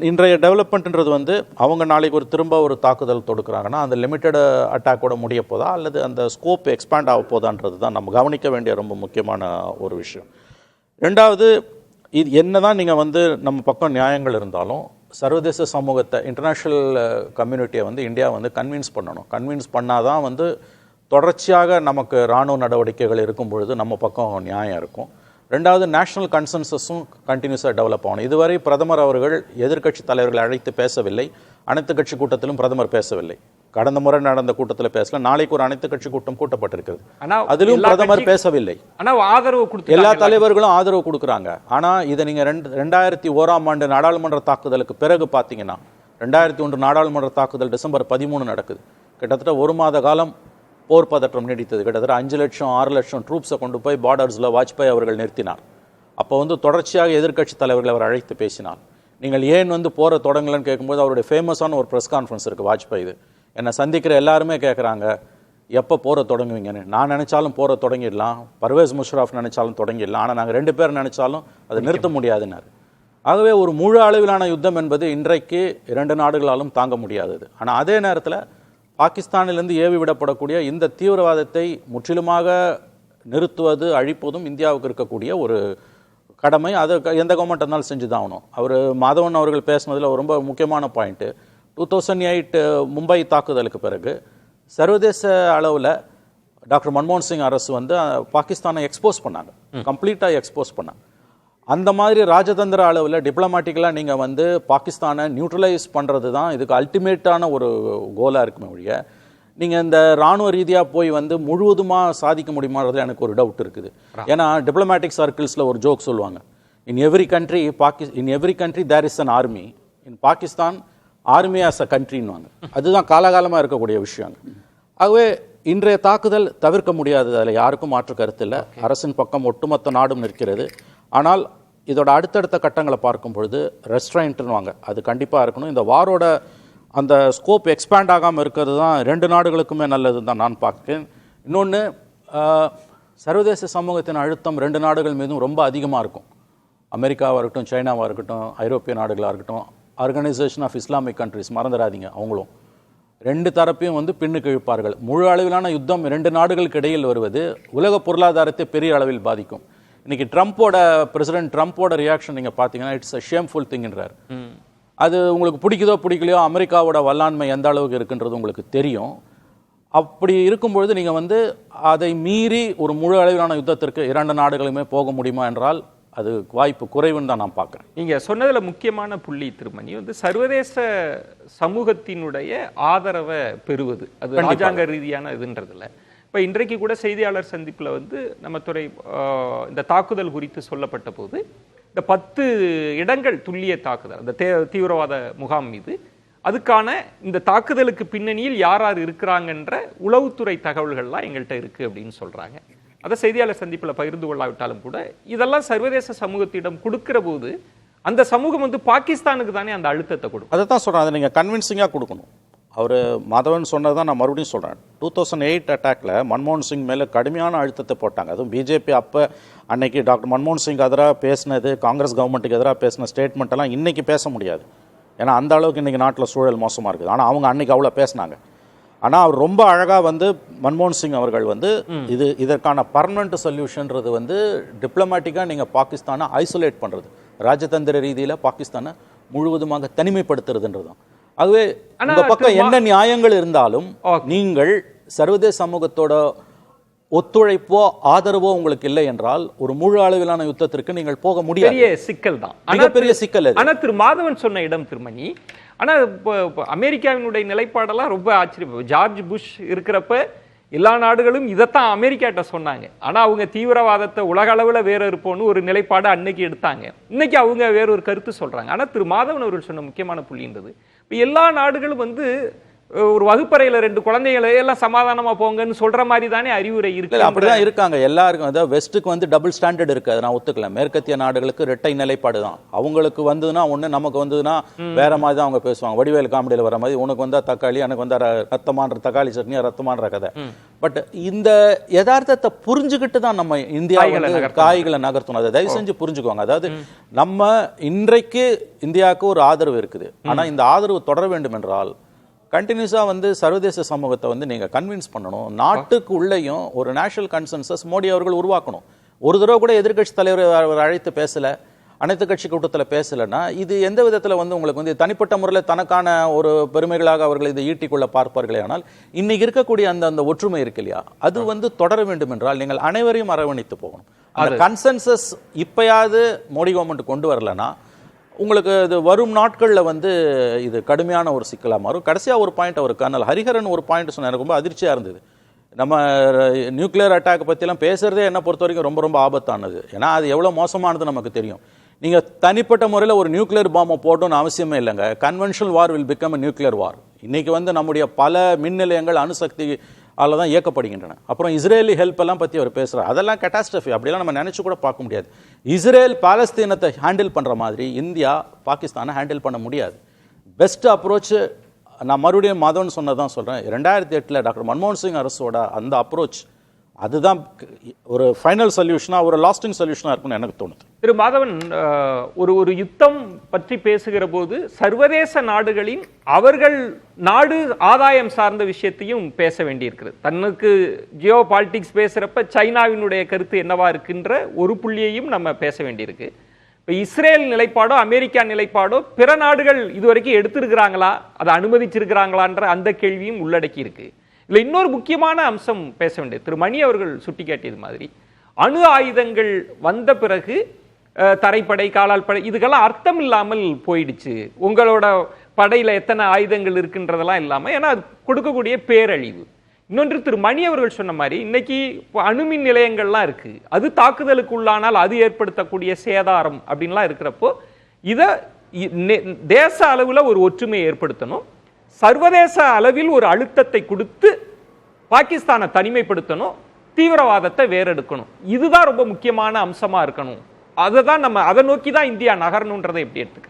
இன்றைய டெவலப்மெண்ட்ன்றது அவங்க நாளைக்கு திரும்ப ஒரு தாக்குதல் தொடுக்கிறாங்கன்னா அந்த லிமிட்டட் அட்டாக்கோட முடிய போதா அல்லது அந்த ஸ்கோப் எக்ஸ்பேண்ட் ஆக போதான்றது தான் நம்ம கவனிக்க வேண்டிய ரொம்ப முக்கியமான ஒரு விஷயம். ரெண்டாவது, இது என்னதான் நீங்கள் நம்ம பக்கம் நியாயங்கள் இருந்தாலும் சர்வதேச சமூகத்தை, இன்டர்நேஷ்னல் கம்யூனிட்டியை இந்தியா கன்வின்ஸ் பண்ணணும். கன்வின்ஸ் பண்ணாதான் தொடர்ச்சியாக நமக்கு இராணுவ நடவடிக்கைகள் இருக்கும் பொழுது நம்ம பக்கம் நியாயம் இருக்கும். ரெண்டாவது, நேஷனல் கன்சென்சஸும் கண்டினியூஸாக டெவலப் ஆகணும். இதுவரை பிரதமர் அவர்கள் எதிர்க்கட்சி தலைவர்களை அழைத்து பேசவில்லை. அனைத்து கட்சி கூட்டத்திலும் பிரதமர் பேசவில்லை. கடந்த முறை நடந்த கூட்டத்தில் பேசல. நாளைக்கு ஒரு அனைத்து கட்சி கூட்டம் கூட்டப்பட்டிருக்கிறது, அதிலும் பிரதமர் பேசவில்லை. எல்லா தலைவர்களும் ஆதரவு கொடுக்குறாங்க. ஆனால் இதை நீங்கள் 2001ஆம் ஆண்டு நாடாளுமன்ற தாக்குதலுக்கு பிறகு பார்த்தீங்கன்னா 2001 நாடாளுமன்ற தாக்குதல் டிசம்பர் 13 நடக்குது. கிட்டத்தட்ட 1 மாத காலம் போர் பதற்றம் நீடித்தது. கிட்டத்தட்ட 5 லட்சம் 6 லட்சம் ட்ரூப்ஸை கொண்டு போய் பார்டர்ஸில் வாஜ்பாய் அவர்கள் நிறுத்தினார். அப்போ தொடர்ச்சியாக எதிர்க்கட்சி தலைவர்கள் அவர் அழைத்து பேசினார். நீங்கள் ஏன் போரை தொடங்கலன்னு கேட்கும்போது அவருடைய ஃபேமஸான ஒரு ப்ரெஸ் கான்ஃபரன்ஸ் இருக்குது வாஜ்பாய். இது என்னை சந்திக்கிற எல்லாருமே கேட்குறாங்க எப்போ போரை தொடங்குவீங்கன்னு. நான் நினச்சாலும் போரை தொடங்கிடலாம், பர்வேஸ் முஷரஃப் நினச்சாலும் தொடங்கிடலாம், ஆனால் நாங்கள் 2 பேர் நினச்சாலும் அதை நிறுத்த முடியாதுன்னாரு. ஆகவே ஒரு முழு அளவிலான யுத்தம் என்பது இன்றைக்கு 2 நாடுகளாலும் தாங்க முடியாதது. ஆனால் அதே நேரத்தில் பாகிஸ்தானிலிருந்து ஏவி விடப்படக்கூடிய இந்த தீவிரவாதத்தை முற்றிலுமாக நிறுத்துவது, அழிப்பதும் இந்தியாவுக்கு இருக்கக்கூடிய ஒரு கடமை. அதை எந்த கவர்மெண்ட் இருந்தாலும் செஞ்சு தான் ஆகணும். அவர் மாதவன் அவர்கள் பேசினதில் ரொம்ப முக்கியமான பாயிண்ட்டு, 2008 மும்பை தாக்குதலுக்கு பிறகு சர்வதேச அளவில் டாக்டர் மன்மோகன் சிங் அரசு பாகிஸ்தானை எக்ஸ்போஸ் பண்ணாங்க, கம்ப்ளீட்டாக எக்ஸ்போஸ் பண்ணாங்க. அந்த மாதிரி ராஜதந்திர அளவில் டிப்ளமேட்டிக்கலாக நீங்கள் பாகிஸ்தானை நியூட்ரலைஸ் பண்ணுறது தான் இதுக்கு அல்டிமேட்டான ஒரு கோலாக இருக்குமே ஒழிய நீங்கள் இந்த இராணுவ ரீதியாக போய் முழுவதுமாக சாதிக்க முடியுமான்றது எனக்கு ஒரு டவுட் இருக்குது. ஏன்னா டிப்ளமேட்டிக் சர்க்கிள்ஸில் ஒரு ஜோக் சொல்லுவாங்க, in every country there is an army, in Pakistan army as a கண்ட்ரின்னுவாங்க. அதுதான் காலகாலமாக இருக்கக்கூடிய விஷயம். ஆகவே இன்றைய தாக்குதல் தவிர்க்க முடியாதது, அதில் யாருக்கும் மாற்று கருத்து இல்லை. அரசின் பக்கம் ஒட்டுமொத்த நாடும் நிற்கிறது. ஆனால் இதோட அடுத்தடுத்த கட்டங்களை பார்க்கும் பொழுது ரெஸ்ட்ரைன்ட்னுவாங்க, அது கண்டிப்பாக இருக்கணும். இந்த வாரோட அந்த ஸ்கோப் எக்ஸ்பேண்ட் ஆகாமல் இருக்கிறது தான் 2 நாடுகளுக்குமே நல்லதுன்னு தான் நான் பார்க்கிறேன். இன்னொன்று, சர்வதேச சமூகத்தின் அழுத்தம் 2 நாடுகள் மீதும் ரொம்ப அதிகமாக இருக்கும். அமெரிக்காவாக இருக்கட்டும், சைனாவாக இருக்கட்டும், ஐரோப்பிய நாடுகளாக இருக்கட்டும், ஆர்கனைசேஷன் ஆஃப் இஸ்லாமிக் கண்ட்ரிஸ் மறந்துடாதீங்க, அவங்களும் 2 தரப்பையும் பின்னுக்கு இழுப்பார்கள். முழு அளவிலான யுத்தம் 2 நாடுகளுக்கு இடையில் வருவது உலக பொருளாதாரத்தை பெரிய அளவில் பாதிக்கும். இன்னைக்கு பிரசிடென்ட் ட்ரம்ப்போட ரியாக்ஷன் நீங்கள் பார்த்தீங்கன்னா இட்ஸ் அ ஷேம்ஃபுல் திங்ன்றார். அது உங்களுக்கு பிடிக்குதோ பிடிக்கலையோ அமெரிக்காவோட வல்லாண்மை எந்த அளவுக்கு இருக்குன்றது உங்களுக்கு தெரியும். அப்படி இருக்கும்பொழுது நீங்கள் அதை மீறி ஒரு முழு அளவிலான யுத்தத்திற்கு 2 நாடுகளுமே போக முடியுமா என்றால் அது வாய்ப்பு குறைவுன்னு தான் நான் பார்க்குறேன். நீங்கள் சொன்னதில் முக்கியமான புள்ளி திருமணி சர்வதேச சமூகத்தினுடைய ஆதரவை பெறுவது, அது ராஜாங்க ரீதியான இதுன்றதில்ல. இப்போ இன்றைக்கு கூட செய்தியாளர் சந்திப்பில் நம்ம துறை இந்த தாக்குதல் குறித்து சொல்லப்பட்ட போது இந்த 10 இடங்கள் துல்லிய தாக்குதல் அந்த தீவிரவாத முகாம் மீது, அதுக்கான இந்த தாக்குதலுக்கு பின்னணியில் யார் யார் இருக்கிறாங்கன்ற உளவுத்துறை தகவல்கள்லாம் எங்கள்கிட்ட இருக்குது அப்படின்னு சொல்கிறாங்க. அதை செய்தியாளர் சந்திப்பில் பகிர்ந்து கொள்ளாவிட்டாலும் கூட இதெல்லாம் சர்வதேச சமூகத்திடம் கொடுக்கிற போது அந்த சமூகம் பாகிஸ்தானுக்கு தானே அந்த அழுத்தத்தை கொடுக்கும். அதை தான் சொல்கிறேன், அதை நீங்கள் கன்வின்சிங்காக கொடுக்கணும். அவர் மாதவன் சொன்னது தான் நான் மறுபடியும் சொல்கிறேன். 2008 அட்டாக்ல மன்மோகன் சிங் மேலே கடுமையான அழுத்தத்தை போட்டாங்க. அதுவும் பிஜேபி அப்போ அன்னைக்கு டாக்டர் மன்மோகன் சிங் எதிராக பேசினது, காங்கிரஸ் கவர்மெண்ட்டுக்கு எதிராக பேசின ஸ்டேட்மெண்ட் எல்லாம் இன்னைக்கு பேச முடியாது. ஏன்னா அந்த அளவுக்கு இன்றைக்கி நாட்டில் சூழல் மோசமாக இருக்குது. ஆனால் அவங்க அன்றைக்கி அவ்வளோ பேசினாங்க. ஆனால் அவர் ரொம்ப அழகாக வந்து மன்மோகன் சிங் அவர்கள் வந்து இதற்கான பர்மனண்ட் சொல்யூஷன்றது வந்து டிப்ளமேட்டிக்காக நீங்கள் பாகிஸ்தானை ஐசோலேட் பண்ணுறது, ராஜதந்திர ரீதியில் பாகிஸ்தானை முழுவதுமாக தனிமைப்படுத்துறதுன்றது தான். ஆகவே இந்த பக்கம் என்ன நியாயங்கள் இருந்தாலும் நீங்கள் சர்வதேச சமூகத்தோட ஒத்துழைப்போ ஆதரவோ உங்களுக்கு இல்லை என்றால் ஒரு முழு அளவிலான யுத்தத்திற்கு நீங்கள் போக முடியாது. பெரிய சிக்கல் தான், மிகப்பெரிய சிக்கல். ஆனா திரு மாதவன் சொன்ன இடம் திருமணி, ஆனா அமெரிக்காவினுடைய நிலைப்பாடெல்லாம் ரொம்ப ஆச்சரியம். ஜார்ஜ் புஷ் இருக்கிறப்ப எல்லா நாடுகளும் இதைத்தான் அமெரிக்காட்ட சொன்னாங்க. ஆனா அவங்க தீவிரவாதத்தை உலக அளவுல வேற இருப்போம்னு ஒரு நிலைப்பாடு அன்னைக்கு எடுத்தாங்க. இன்னைக்கு அவங்க வேற ஒரு கருத்து சொல்றாங்க. ஆனா திரு மாதவன் அவர்கள் சொன்ன முக்கியமான புள்ளின்றது, இப்ப எல்லா நாடுகளும் வந்து ஒரு வகுப்பறையில 2 குழந்தைகளை எல்லாம் சமாதானமா போங்கன்னு சொல்ற மாதிரி தானே அறிவுரை இருக்கு. அப்படிதான் இருக்காங்க எல்லாருக்கும். அதாவது வெஸ்ட்டுக்கு வந்து டபுள் ஸ்டாண்டர்ட் இருக்கு, அதை நான் ஒத்துக்கல. மேற்கத்திய நாடுகளுக்கு இரட்டை நிலைப்பாடு தான். அவங்களுக்கு வந்ததுன்னா ஒண்ணு, நமக்கு வந்ததுன்னா வேற மாதிரி தான் அவங்க பேசுவாங்க. வடிவேல் காமெடியில் வர மாதிரி உனக்கு வந்தா தக்காளி, எனக்கு வந்தா ரத்தமான்ற தக்காளி சட்னி, ரத்தமான்ற கதை. பட் இந்த யதார்த்தத்தை புரிஞ்சுக்கிட்டு தான் நம்ம இந்தியாவில் காய்களை நகர்த்தணும். அதை தயவு செஞ்சு புரிஞ்சுக்குவாங்க. அதாவது நம்ம இன்றைக்கு இந்தியாவுக்கு ஒரு ஆதரவு இருக்குது. ஆனா இந்த ஆதரவு தொடர வேண்டும் என்றால் கண்டினியூஸாக வந்து சர்வதேச சமூகத்தை வந்து நீங்கள் கன்வின்ஸ் பண்ணணும். நாட்டுக்கு உள்ளேயும் ஒரு நேஷனல் கன்சென்சஸ் மோடி அவர்கள் உருவாக்கணும். ஒரு தடவை கூட எதிர்கட்சி தலைவர் அவர் அழைத்து பேசலை, அனைத்து கட்சி கூட்டத்தில் பேசலைன்னா இது எந்த விதத்தில் வந்து உங்களுக்கு வந்து தனிப்பட்ட முறையில் தனக்கான ஒரு பெருமைகளாக அவர்கள் இதை ஈட்டிக்கொள்ள பார்ப்பார்களே. ஆனால் இன்னைக்கு இருக்கக்கூடிய அந்த ஒற்றுமை இருக்கு இல்லையா, அது வந்து தொடர வேண்டும் என்றால் நீங்கள் அனைவரையும் அரவணைத்து போகணும். அந்த கன்சென்சஸ் இப்பயாவது மோடி கவர்மெண்ட் கொண்டு வரலன்னா உங்களுக்கு இது வரும் நாட்களில் வந்து இது கடுமையான ஒரு சிக்கலாக மாறும். கடைசியாக ஒரு பாயிண்ட் அவர் கர்னல் ஹரிஹரன் ஒரு பாயிண்ட் சொன்னார், ரொம்ப அதிர்ச்சியாக இருந்தது. நம்ம நியூக்ளியர் அட்டாக் பற்றிலாம் பேசுகிறதே என்னை பொறுத்த வரைக்கும் ரொம்ப ரொம்ப ஆபத்தானது. ஏன்னா அது எவ்வளோ மோசமானது நமக்கு தெரியும். நீங்கள் தனிப்பட்ட முறையில் ஒரு நியூக்ளியர் பாம்பை போடணும்னு அவசியமே இல்லைங்க. Conventional war will become a nuclear வார். இன்றைக்கி வந்து நம்முடைய பல மின் நிலையங்கள் அணுசக்தி அதில் தான் இயக்கப்படுகின்றன. அப்புறம் இஸ்ரேலி ஹெல்ப் எல்லாம் பற்றி அவர் பேசுகிறார். அதெல்லாம் கேட்டாஸ்ட்ரஃபி, அப்படிலாம் நம்ம நினச்சி கூட பார்க்க முடியாது. இஸ்ரேல் பாலஸ்தீனத்தை ஹேண்டில் பண்ணுற மாதிரி இந்தியா பாகிஸ்தானை ஹேண்டில் பண்ண முடியாது. பெஸ்ட் அப்ரோச் நான் மறுபடியும் மாதவன் சொன்னதான் சொல்கிறேன். 2008 டாக்டர் மன்மோகன் சிங் அரசோட அந்த அப்ரோச் அதுதான் ஒரு ஃபைனல் சொல்யூஷனாக, ஒரு லாஸ்டிங் சொல்யூஷனாக இருக்கும்னு எனக்கு தோணுது. திரு மாதவன், ஒரு யுத்தம் பற்றி பேசுகிற போது சர்வதேச நாடுகளின் அவர்கள் நாடு ஆதாயம் சார்ந்த விஷயத்தையும் பேச வேண்டியிருக்கிறது. தன்னுக்கு ஜியோ பாலிட்டிக்ஸ் பேசுகிறப்ப சைனாவினுடைய கருத்து என்னவா இருக்குன்ற ஒரு புள்ளியையும் நம்ம பேச வேண்டியிருக்கு. இப்போ இஸ்ரேல் நிலைப்பாடோ அமெரிக்கா நிலைப்பாடோ பிற நாடுகள் இதுவரைக்கும் எடுத்திருக்கிறாங்களா, அதை அனுமதிச்சிருக்கிறாங்களான்ற அந்த கேள்வியும் உள்ளடக்கி இருக்கு. இல்லை இன்னொரு முக்கியமான அம்சம் பேச வேண்டியது, திரு மணி அவர்கள் சுட்டிக்காட்டியது மாதிரி அணு ஆயுதங்கள் வந்த பிறகு தரைப்படை, காலால் படை இதுக்கெல்லாம் அர்த்தம் இல்லாமல் போயிடுச்சு. உங்களோட படையில் எத்தனை ஆயுதங்கள் இருக்குன்றதெல்லாம் இல்லாமல், ஏன்னா அது கொடுக்கக்கூடிய பேரழிவு. இன்னொன்று திரு மணி அவர்கள் சொன்ன மாதிரி இன்னைக்கு அணுமின் நிலையங்கள்லாம் இருக்கு, அது தாக்குதலுக்கு உள்ளானால் அது ஏற்படுத்தக்கூடிய சேதாரம் அப்படின்லாம் இருக்கிறப்போ இதை தேச அளவில் ஒரு ஒற்றுமையை ஏற்படுத்தணும், சர்வதேச அளவில் ஒரு அழுத்தத்தை கொடுத்து பாகிஸ்தானை தனிமைப்படுத்தணும், தீவிரவாதத்தை வேறெடுக்கணும். இதுதான் ரொம்ப முக்கியமான அம்சமா இருக்கணும். அதை நோக்கி தான் இந்தியா நகரணுன்றதை எப்படி எடுத்துக்க?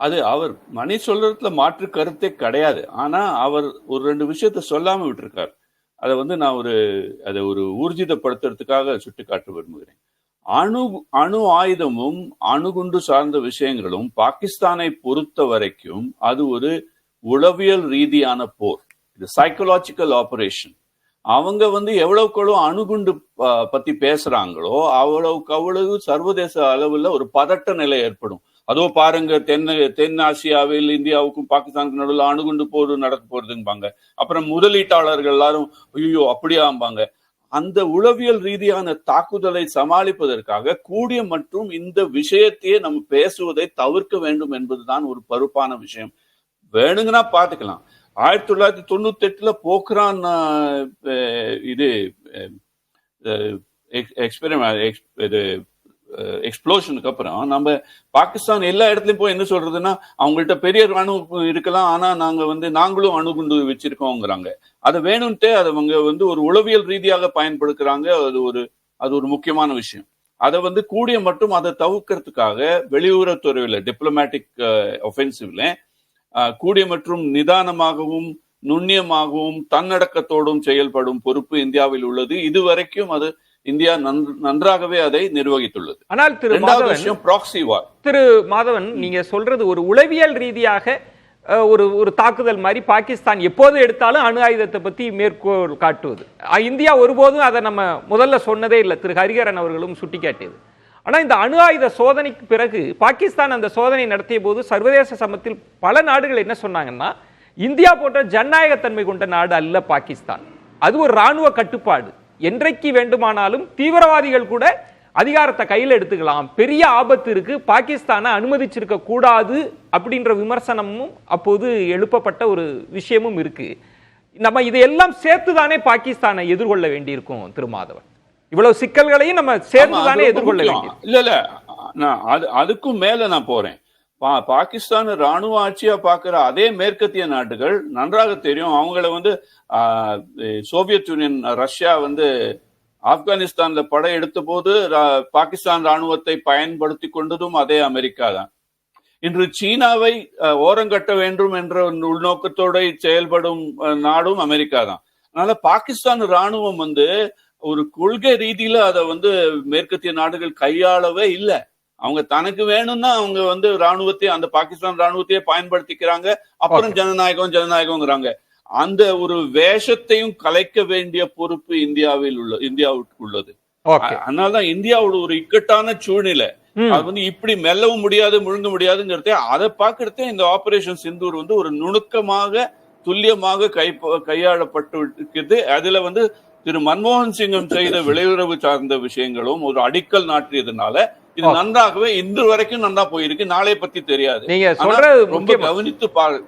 அது அவர் மணி சொல்றதுல மாற்று கருத்தே கிடையாது. ஆனா அவர் ஒரு 2 விஷயத்த சொல்லாம விட்டுருக்கார். அதை வந்து நான் அதை ஒரு ஊர்ஜிதப்படுத்துறதுக்காக சுட்டிக்காட்ட விரும்புகிறேன். அணு ஆயுதமும் அணுகுண்டு சார்ந்த விஷயங்களும் பாகிஸ்தானை பொறுத்த வரைக்கும் அது ஒரு உளவியல் ரீதியான போர். இது சைக்கலாஜிக்கல் ஆபரேஷன். அவங்க வந்து எவ்வளவுக்கு அணுகுண்டு பத்தி பேசுறாங்களோ அவ்வளவு சர்வதேச அளவுல ஒரு பதட்ட நிலை ஏற்படும். அதோ பாருங்க, தென் ஆசியாவில் இந்தியாவுக்கும் பாகிஸ்தானுக்கும் நடுவில் அணுகுண்டு போர் நடக்க போறதும்பாங்க. அப்புறம் முதலீட்டாளர்கள் எல்லாரும் ஐயோ அப்படியாம்பாங்க. அந்த உளவியல் ரீதியான தாக்குதலை சமாளிப்பதற்காக கூடிய மற்றும் இந்த விஷயத்தையே நம்ம பேசுவதை தவிர்க்க வேண்டும் என்பதுதான் ஒரு பொறுப்பான விஷயம். வேணுங்கன்னா பார்த்துக்கலாம். 1998 போக்ரான் இது எக்ஸ்ப்ளோஷனுக்கு அப்புறம் நம்ம பாகிஸ்தான் எல்லா இடத்துலயும் போய் என்ன சொல்றதுன்னா, அவங்கள்ட்ட பெரிய அணு இருக்கலாம், ஆனா நாங்களும் அணுகுண்டு வச்சிருக்கோங்கிறாங்க. அதை வேணும்ட்டே அதை அவங்க ஒரு உளவியல் ரீதியாக பயன்படுத்துறாங்க. அது ஒரு முக்கியமான விஷயம். அதை கூடிய மட்டும் அதை தவிர்க்கிறதுக்காக வெளியுறவுத்துறையில டிப்ளமேட்டிக் ஒஃபென்சிவ்ல கூடிய மற்றும் நிதானமாகவும் நுண்ணியமாகவும் தன்னடக்கத்தோடும் செயல்படும் பொறுப்பு இந்தியாவில் உள்ளது. இதுவரைக்கும் அது இந்தியா நன்றாகவே அதை நிர்வகித்துள்ளது. ஆனால் திரு மாதவன், நீங்க சொல்றது ஒரு உளவியல் ரீதியாக ஒரு தாக்குதல் மாதிரி பாகிஸ்தான் எப்போது எடுத்தாலும் அணு ஆயுதத்தை பத்தி மேற்கோள் காட்டுவது. இந்தியா ஒருபோதும் அதை நம்ம முதல்ல சொன்னதே இல்லை. திரு ஹரிஹரன் அவர்களும் சுட்டிக்காட்டியது. ஆனா இந்த அணு ஆயுத சோதனைக்கு பிறகு பாகிஸ்தான் அந்த சோதனை நடத்திய போது சர்வதேச சமூகத்தில் பல நாடுகள் என்ன சொன்னாங்கன்னா, இந்தியா போன்ற ஜனநாயகத்தன்மை கொண்ட நாடு அல்ல பாகிஸ்தான், அது ஒரு ராணுவ கட்டுப்பாடு, என்றைக்கு வேண்டுமானாலும் தீவிரவாதிகள் கூட அதிகாரத்தை கையில் எடுத்துக்கலாம், பெரிய ஆபத்து இருக்கு, பாகிஸ்தானை அனுமதிச்சிருக்க கூடாது அப்படின்ற விமர்சனமும் அப்போது எழுப்பப்பட்ட ஒரு விஷயமும் இருக்கு. நம்ம இதையெல்லாம் சேர்த்துதானே பாகிஸ்தானை எதிர்கொள்ள வேண்டியிருக்கும் திரு மாதவன். இவ்வளவு சிக்கல்களையும் நம்ம சேர்த்துதானே எதிர்கொள்ள வேண்டிய. இல்ல அதுக்கும் மேல நான் போறேன். பாகிஸ்தான் ராணுவ ஆட்சியா பாக்குற அதே மேற்கத்திய நாடுகள் நன்றாக தெரியும். அவங்கள சோவியத் யூனியன், ரஷ்யா ஆப்கானிஸ்தான்ல படை எடுத்த போது பாகிஸ்தான் ராணுவத்தை பயன்படுத்தி கொண்டதும் அதே அமெரிக்கா தான். இன்று சீனாவை ஓரங்கட்ட வேண்டும் என்ற உள்நோக்கத்தோட செயல்படும் நாடும் அமெரிக்கா தான். அதனால பாகிஸ்தான் ராணுவம் ஒரு கொள்கை ரீதியில அதை மேற்கத்திய நாடுகள் கையாளவே இல்லை. அவங்க தனக்கு வேணும்னா அவங்க ராணுவத்தை, அந்த பாகிஸ்தான் ராணுவத்தையே பயன்படுத்திக்கிறாங்க. அப்புறம் ஜனநாயகம்ங்கிறாங்க. அந்த ஒரு வேஷத்தையும் கலைக்க வேண்டிய பொறுப்பு இந்தியாவுக்கு உள்ளது. அதனாலதான் இந்தியாவோட ஒரு இக்கட்டான சூழ்நிலை. அது இப்படி மெல்லவும் முடியாது, முழுங்க முடியாதுங்கிறத அதை பாக்குறதே இந்த ஆபரேஷன் சிந்தூர் ஒரு நுணுக்கமாக துல்லியமாக கையாளப்பட்டு இருக்கிறது. அதுல திரு மன்மோகன் சிங்கம் செய்த வெளியுறவு சார்ந்த விஷயங்களும் ஒரு அடிக்கல் நாட்டியதுனால இது நன்றாகவே இன்று வரைக்கும் நன்றா போயிருக்கு. நாளை பத்தி தெரியாது. நீங்க சொல்றது ரொம்ப கவனித்து பாரு.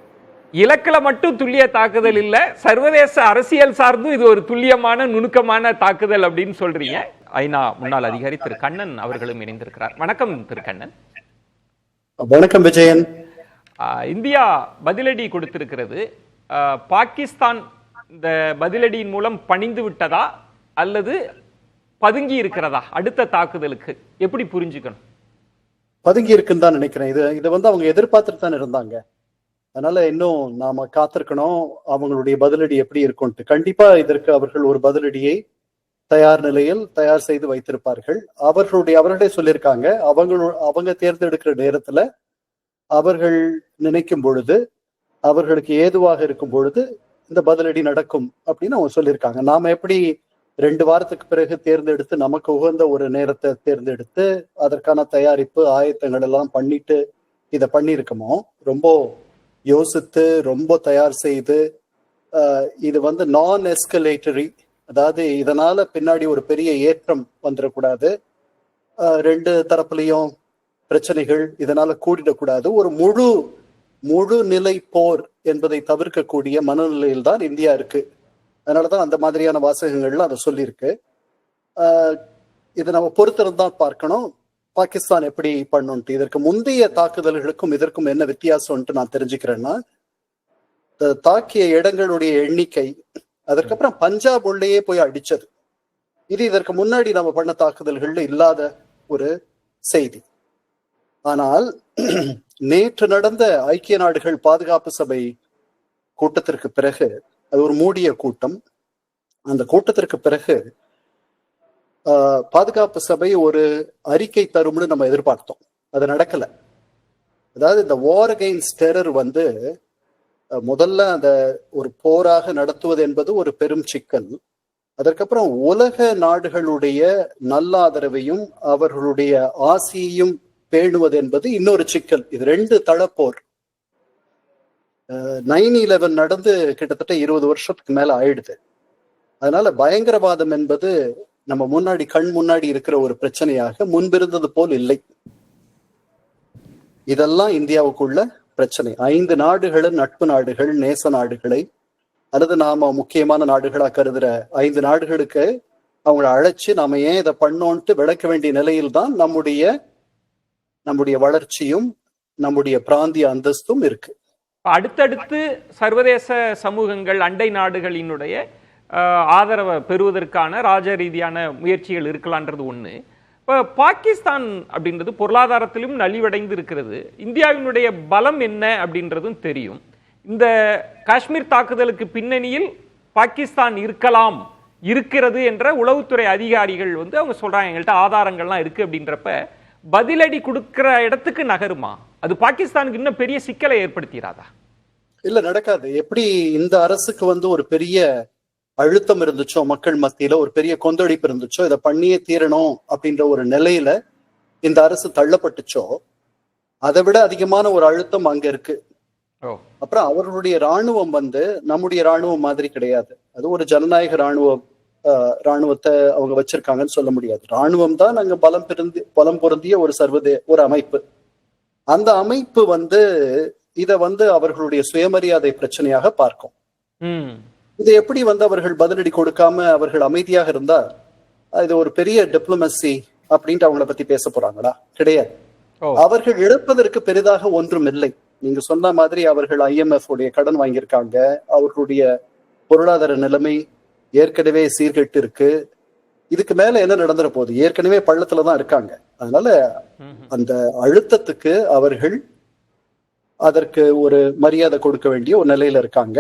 இலக்கில மட்டும் துல்லிய தாக்குதல் இல்ல, சர்வதேச அரசியல் சார்ந்தும் இது ஒரு துல்லியமான நுணுக்கமான தாக்குதல் அப்படின்னு சொல்றீங்க. ஐநா முன்னாள் அதிகாரி திரு கண்ணன் அவர்களும் இணைந்திருக்கிறார். வணக்கம் திரு கண்ணன். வணக்கம் விஜயன். இந்தியா பதிலடி கொடுத்திருக்கிறது. பாகிஸ்தான் இந்த பதிலடியின் மூலம் பணிந்து விட்டதா அல்லது பதுங்கி இருக்கிறதா? அடுத்த தாக்குதலுக்கு எப்படி புரிஞ்சுக்கணும்? பதுங்கி இருக்குன்னு தான் நினைக்கிறேன். இதை அவங்க எதிர்பார்த்துட்டு தான் இருந்தாங்க. அதனால இன்னும் நாம காத்திருக்கணும் அவங்களுடைய பதிலடி எப்படி இருக்கும்ட்டு. கண்டிப்பா இதற்கு அவர்கள் ஒரு பதிலடியை தயார் செய்து வைத்திருப்பார்கள். அவர்களே சொல்லியிருக்காங்க, அவங்க தேர்ந்தெடுக்கிற நேரத்துல அவர்கள் நினைக்கும் பொழுது, அவர்களுக்கு ஏதுவாக இருக்கும் பொழுது இந்த பதிலடி நடக்கும் அப்படின்னு அவங்க சொல்லியிருக்காங்க. நாம எப்படி 2 வாரத்துக்கு பிறகு தேர்ந்தெடுத்து நமக்கு உகந்த ஒரு நேரத்தை தேர்ந்தெடுத்து அதற்கான தயாரிப்பு ஆயத்தங்கள் எல்லாம் பண்ணிட்டு இதை பண்ணியிருக்கோமோ, ரொம்ப யோசித்து ரொம்ப தயார் செய்து இது நான் எஸ்கலேட்டரி, அதாவது இதனால பின்னாடி ஒரு பெரிய ஏற்றம் வந்துடக்கூடாது, 2 தரப்புலையும் பிரச்சனைகள் இதனால கூடிடக்கூடாது, ஒரு முழு நிலை போர் என்பதை தவிர்க்கக்கூடிய மனநிலையில் தான் இந்தியா இருக்கு. அதனாலதான் அந்த மாதிரியான வாசகங்கள்ல அதை சொல்லியிருக்கு. இதை நம்ம பொறுத்திருந்தான் பார்க்கணும் பாகிஸ்தான் எப்படி பண்ணுன்ட்டு. இதற்கு முந்தைய தாக்குதல்களுக்கும் இதற்கும் என்ன வித்தியாசம்ட்டு நான் தெரிஞ்சுக்கிறேன்னா, தாக்கிய இடங்களுடைய எண்ணிக்கை, அதற்கப்புறம் பஞ்சாப் உள்ளேயே போய் அடிச்சது, இது இதற்கு முன்னாடி நம்ம பண்ண தாக்குதல்கள்ல இல்லாத ஒரு செய்தி. ஆனால் நேற்று நடந்த ஐக்கிய நாடுகள் பாதுகாப்பு சபை கூட்டத்திற்கு பிறகு, அது ஒரு மூடிய கூட்டம், அந்த கூட்டத்திற்கு பிறகு பாதுகாப்பு சபை ஒரு அறிக்கை தரும்னு நம்ம எதிர்பார்த்தோம். அது நடக்கல. அதாவது இந்த வார் அகைன்ஸ்ட் டெரர் முதல்ல அந்த ஒரு போராக நடத்துவது என்பது ஒரு பெரும் சிக்கல். அதற்கப்புறம் உலக நாடுகளுடைய நல்லாதரவையும் அவர்களுடைய ஆசையையும் பேணுவது என்பது இன்னொரு சிக்கல். இது 2 தளப்போர். 9/11 நடந்து கிட்டத்தட்ட 20 வருஷத்துக்கு மேல ஆயிடுது. அதனால பயங்கரவாதம் என்பது நம்ம கண் முன்னாடி இருக்கிற ஒரு பிரச்சனையாக முன்பிருந்தது போல் இல்லை. இதெல்லாம் இந்தியாவுக்குள்ள பிரச்சனை. 5 நாடுகள், நட்பு நாடுகள், நேச நாடுகளை, அல்லது நாம முக்கியமான நாடுகளா கருதுற 5 நாடுகளுக்கு அவங்களை அழைச்சு நாம ஏன் இதை பண்ணோன்ட்டு விளக்க வேண்டிய நிலையில் தான் நம்முடைய வளர்ச்சியும் நம்முடைய பிராந்திய அந்தஸ்தும் இருக்கு. அடுத்தடுத்து சர்வதேச சமூகங்கள், அண்டை நாடுகளினுடைய ஆதரவை பெறுவதற்கான ராஜ ரீதியான முயற்சிகள் இருக்கலான்றது ஒண்ணு. இப்போ பாகிஸ்தான் அப்படின்றது பொருளாதாரத்திலும் நலிவடைந்து இருக்கிறது. இந்தியாவினுடைய பலம் என்ன அப்படின்றதும் தெரியும். இந்த காஷ்மீர் தாக்குதலுக்கு பின்னணியில் பாகிஸ்தான் இருக்கிறது என்ற உளவுத்துறை அதிகாரிகள் வந்து அவங்க சொல்றாங்க, எங்கள்கிட்ட ஆதாரங்கள்லாம் இருக்கு அப்படின்றப்ப பதிலடி கொடுக்கிற இடத்துக்கு நகருமா? அது பாகிஸ்தானுக்கு இன்னும் பெரிய சிக்கலை ஏற்படுத்திடாதா? இல்ல, நடக்காது. எப்படி இந்த அரசுக்கு வந்து ஒரு பெரிய அழுத்தம் இருந்துச்சோ, மக்கள் மத்தியில ஒரு பெரிய கொந்தளிப்பு இருந்துச்சோ, இதை பண்ணியே தீரணும் அப்படின்ற ஒரு நிலையில இந்த அரசு தள்ளப்பட்டுச்சோ, அதை விட அதிகமான ஒரு அழுத்தம் அங்க இருக்கு. அப்புறம் அவர்களுடைய ராணுவம் வந்து நம்முடைய ராணுவம் மாதிரி கிடையாது. அது ஒரு ஜனநாயக ராணுவத்தை அவங்க வச்சிருக்காங்கன்னு சொல்ல முடியாது. ராணுவம் தான் நாங்க பலம் பொருந்திய ஒரு அமைப்பு. அந்த அமைப்பு வந்து இத வந்து அவர்களுடைய சுயமரியாதை பிரச்சனையாக பார்க்கும். இதை எப்படி வந்து அவர்கள் பதிலடி கொடுக்காம அவர்கள் அமைதியாக இருந்தா இது ஒரு பெரிய டிப்ளமசி அப்படின்ட்டு அவங்கள பத்தி பேச போறாங்களா? கிடையாது. அவர்கள் இழப்பதற்கு பெரிதாக ஒன்றும் இல்லை. நீங்க சொன்ன மாதிரி அவர்கள் IMF உடைய கடன் வாங்கியிருக்காங்க. அவர்களுடைய பொருளாதார நிலைமை ஏற்கனவே சீர்கெட்டு இருக்கு. இதுக்கு மேல என்ன நடந்துற போகுது? ஏற்கனவே பள்ளத்துலதான் இருக்காங்க. அதனால அந்த அழுத்தத்துக்கு அவர்கள் அதற்கு ஒரு மரியாதை கொடுக்க வேண்டிய ஒரு நிலையில இருக்காங்க.